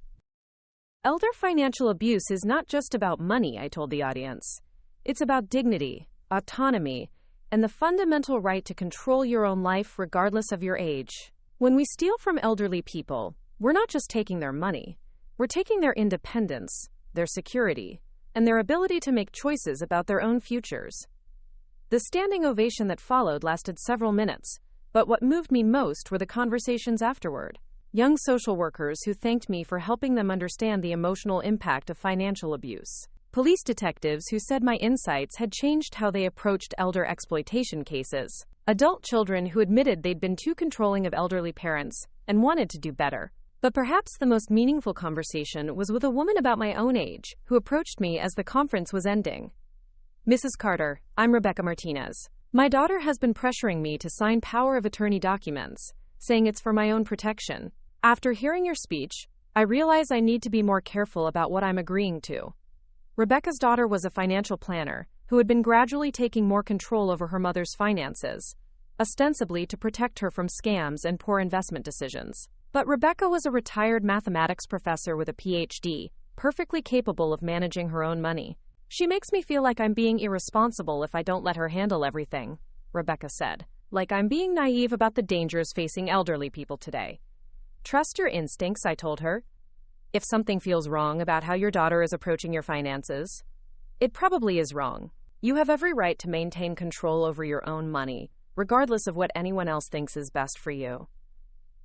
Elder financial abuse is not just about money, I told the audience. It's about dignity, autonomy, and the fundamental right to control your own life regardless of your age. When we steal from elderly people, we're not just taking their money. We're taking their independence, their security, and their ability to make choices about their own futures. The standing ovation that followed lasted several minutes, but what moved me most were the conversations afterward. Young social workers who thanked me for helping them understand the emotional impact of financial abuse. Police detectives who said my insights had changed how they approached elder exploitation cases. Adult children who admitted they'd been too controlling of elderly parents and wanted to do better. But perhaps the most meaningful conversation was with a woman about my own age who approached me as the conference was ending. "Mrs. Carter, I'm Rebecca Martinez. My daughter has been pressuring me to sign power of attorney documents, saying it's for my own protection. After hearing your speech, I realize I need to be more careful about what I'm agreeing to." Rebecca's daughter was a financial planner who had been gradually taking more control over her mother's finances, ostensibly to protect her from scams and poor investment decisions. But Rebecca was a retired mathematics professor with a PhD, perfectly capable of managing her own money. "She makes me feel like I'm being irresponsible if I don't let her handle everything," Rebecca said. "Like I'm being naive about the dangers facing elderly people today." "Trust your instincts," I told her. "If something feels wrong about how your daughter is approaching your finances, it probably is wrong. You have every right to maintain control over your own money, regardless of what anyone else thinks is best for you."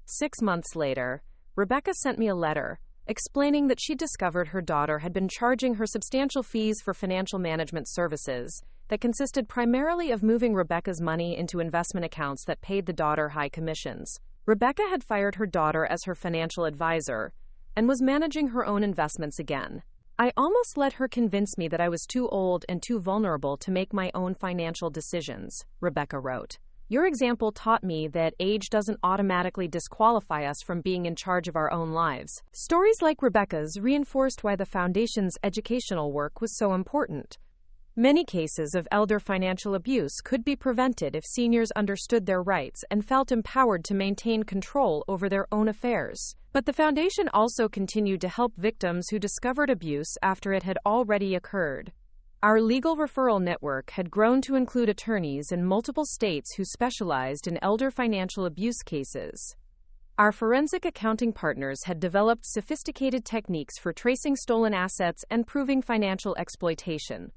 6 months later, Rebecca sent me a letter explaining that she'd discovered her daughter had been charging her substantial fees for financial management services that consisted primarily of moving Rebecca's money into investment accounts that paid the daughter high commissions. Rebecca had fired her daughter as her financial advisor and was managing her own investments again. "I almost let her convince me that I was too old and too vulnerable to make my own financial decisions," Rebecca wrote. "Your example taught me that age doesn't automatically disqualify us from being in charge of our own lives." Stories like Rebecca's reinforced why the Foundation's educational work was so important. Many cases of elder financial abuse could be prevented if seniors understood their rights and felt empowered to maintain control over their own affairs. But the Foundation also continued to help victims who discovered abuse after it had already occurred. Our legal referral network had grown to include attorneys in multiple states who specialized in elder financial abuse cases. Our forensic accounting partners had developed sophisticated techniques for tracing stolen assets and proving financial exploitation.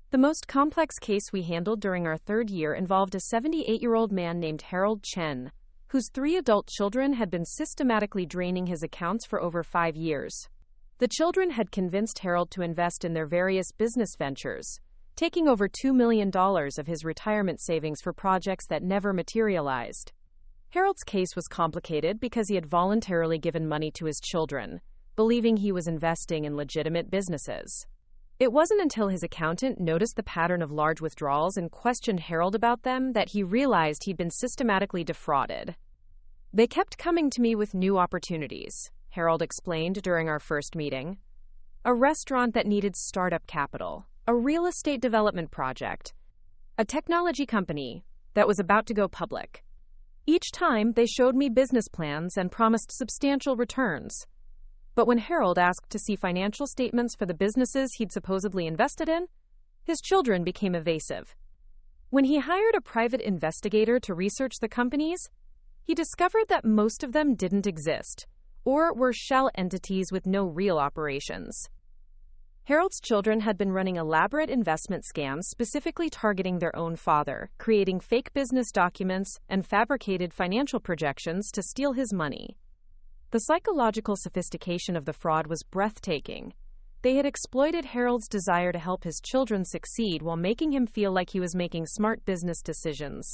The most complex case we handled during our third year involved a 78-year-old man named Harold Chen, whose 3 adult children had been systematically draining his accounts for over 5 years. The children had convinced Harold to invest in their various business ventures, taking over $2 million of his retirement savings for projects that never materialized. Harold's case was complicated because he had voluntarily given money to his children, believing he was investing in legitimate businesses. It wasn't until his accountant noticed the pattern of large withdrawals and questioned Harold about them that he realized he'd been systematically defrauded. "They kept coming to me with new opportunities," Harold explained during our first meeting. "A restaurant that needed startup capital, a real estate development project, a technology company that was about to go public. Each time, they showed me business plans and promised substantial returns. But when Harold asked to see financial statements for the businesses he'd supposedly invested in, his children became evasive. When he hired a private investigator to research the companies, he discovered that most of them didn't exist, or were shell entities with no real operations. Harold's children had been running elaborate investment scams specifically targeting their own father, creating fake business documents and fabricated financial projections to steal his money. The psychological sophistication of the fraud was breathtaking. They had exploited Harold's desire to help his children succeed while making him feel like he was making smart business decisions.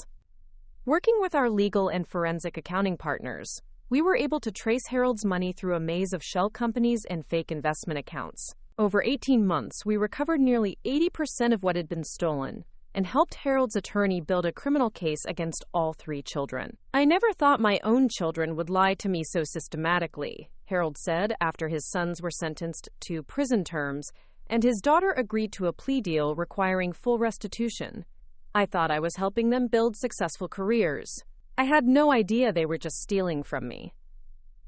Working with our legal and forensic accounting partners, we were able to trace Harold's money through a maze of shell companies and fake investment accounts. Over 18 months, we recovered nearly 80% of what had been stolen and helped Harold's attorney build a criminal case against all 3 children. "I never thought my own children would lie to me so systematically," Harold said after his sons were sentenced to prison terms and his daughter agreed to a plea deal requiring full restitution. "I thought I was helping them build successful careers. I had no idea they were just stealing from me.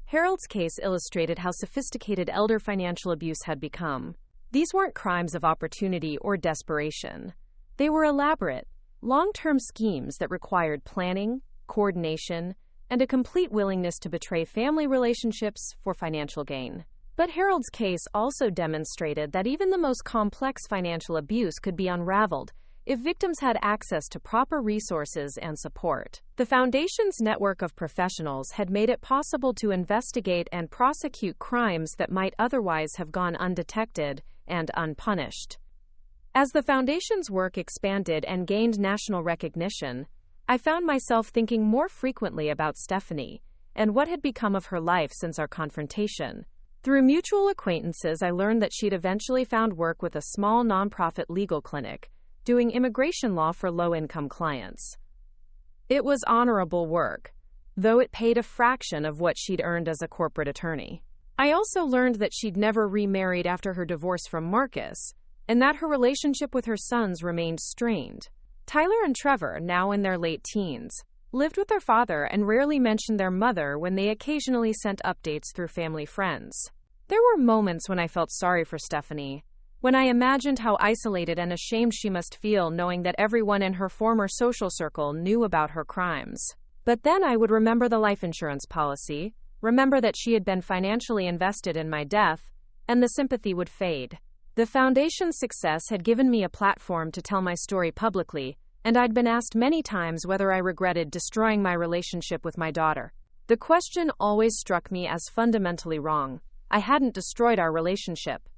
Harold's case illustrated how sophisticated elder financial abuse had become. These weren't crimes of opportunity or desperation. They were elaborate, long-term schemes that required planning, coordination, and a complete willingness to betray family relationships for financial gain. But Harold's case also demonstrated that even the most complex financial abuse could be unraveled if victims had access to proper resources and support. The Foundation's network of professionals had made it possible to investigate and prosecute crimes that might otherwise have gone undetected and unpunished. As the Foundation's work expanded and gained national recognition, I found myself thinking more frequently about Stephanie and what had become of her life since our confrontation. Through mutual acquaintances, I learned that she'd eventually found work with a small nonprofit legal clinic, doing immigration law for low-income clients. It was honorable work, though it paid a fraction of what she'd earned as a corporate attorney. I also learned that she'd never remarried after her divorce from Marcus, and that her relationship with her sons remained strained. Tyler and Trevor, now in their late teens, lived with their father and rarely mentioned their mother when they occasionally sent updates through family friends. There were moments when I felt sorry for Stephanie, when I imagined how isolated and ashamed she must feel knowing that everyone in her former social circle knew about her crimes. But then I would remember the life insurance policy, remember that she had been financially invested in my death, and the sympathy would fade. The Foundation's success had given me a platform to tell my story publicly, and I'd been asked many times whether I regretted destroying my relationship with my daughter. The question always struck me as fundamentally wrong. I hadn't destroyed our relationship.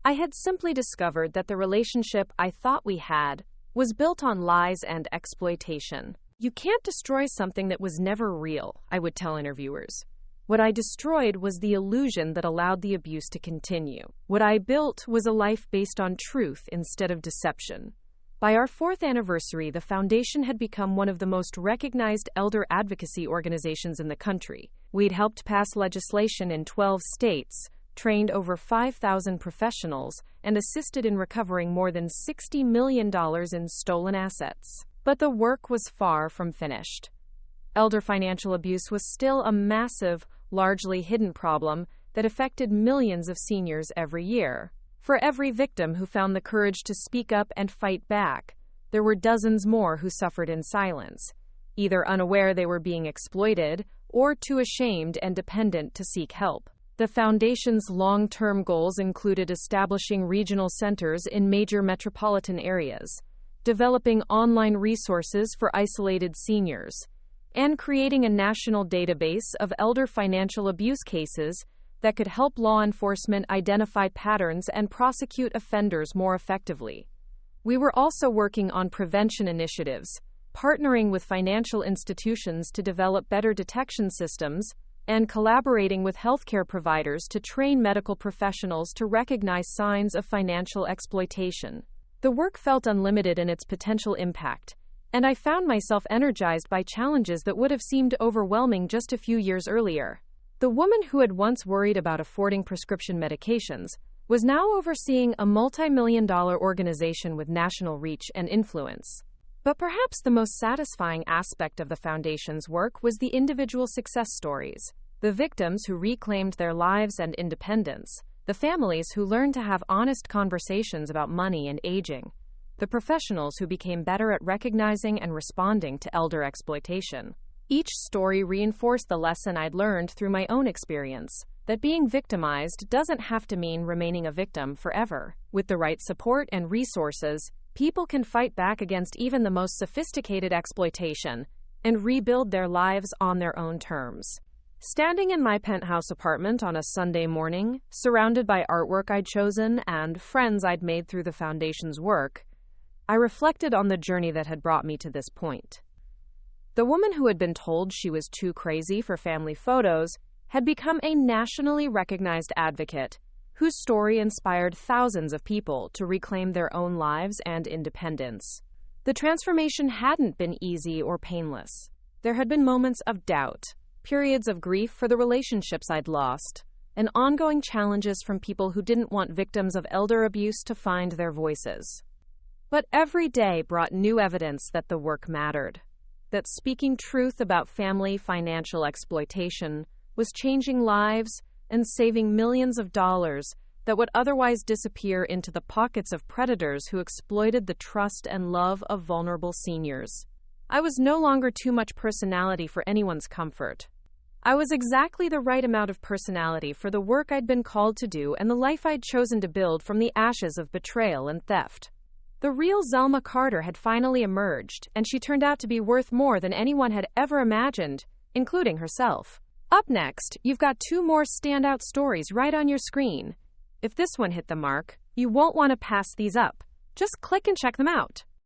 I had simply discovered that the relationship I thought we had was built on lies and exploitation. You can't destroy something that was never real, I would tell interviewers. What I destroyed was the illusion that allowed the abuse to continue. What I built was a life based on truth instead of deception. By our 4th anniversary, the Foundation had become one of the most recognized elder advocacy organizations in the country. We'd helped pass legislation in 12 states, trained over 5,000 professionals, and assisted in recovering more than $60 million in stolen assets. But the work was far from finished. Elder financial abuse was still a massive, largely hidden problem that affected millions of seniors every year. For every victim who found the courage to speak up and fight back, there were dozens more who suffered in silence, either unaware they were being exploited or too ashamed and dependent to seek help. The Foundation's long-term goals included establishing regional centers in major metropolitan areas, developing online resources for isolated seniors, and creating a national database of elder financial abuse cases that could help law enforcement identify patterns and prosecute offenders more effectively. We were also working on prevention initiatives, partnering with financial institutions to develop better detection systems, and collaborating with healthcare providers to train medical professionals to recognize signs of financial exploitation. The work felt unlimited in its potential impact, and I found myself energized by challenges that would have seemed overwhelming just a few years earlier. The woman who had once worried about affording prescription medications was now overseeing a multi-million-dollar organization with national reach and influence. But perhaps the most satisfying aspect of the Foundation's work was the individual success stories, the victims who reclaimed their lives and independence, the families who learned to have honest conversations about money and aging, the professionals who became better at recognizing and responding to elder exploitation. Each story reinforced the lesson I'd learned through my own experience, that being victimized doesn't have to mean remaining a victim forever. With the right support and resources, people can fight back against even the most sophisticated exploitation and rebuild their lives on their own terms. Standing in my penthouse apartment on a Sunday morning, surrounded by artwork I'd chosen and friends I'd made through the Foundation's work, I reflected on the journey that had brought me to this point. The woman who had been told she was too crazy for family photos had become a nationally recognized advocate whose story inspired thousands of people to reclaim their own lives and independence. The transformation hadn't been easy or painless. There had been moments of doubt, periods of grief for the relationships I'd lost, and ongoing challenges from people who didn't want victims of elder abuse to find their voices. But every day brought new evidence that the work mattered. that speaking truth about family financial exploitation was changing lives and saving millions of dollars that would otherwise disappear into the pockets of predators who exploited the trust and love of vulnerable seniors. I was no longer too much personality for anyone's comfort. I was exactly the right amount of personality for the work I'd been called to do and the life I'd chosen to build from the ashes of betrayal and theft. The real Zelma Carter had finally emerged, and she turned out to be worth more than anyone had ever imagined, including herself. Up next, you've got 2 more standout stories right on your screen. If this one hit the mark, you won't want to pass these up. Just click and check them out.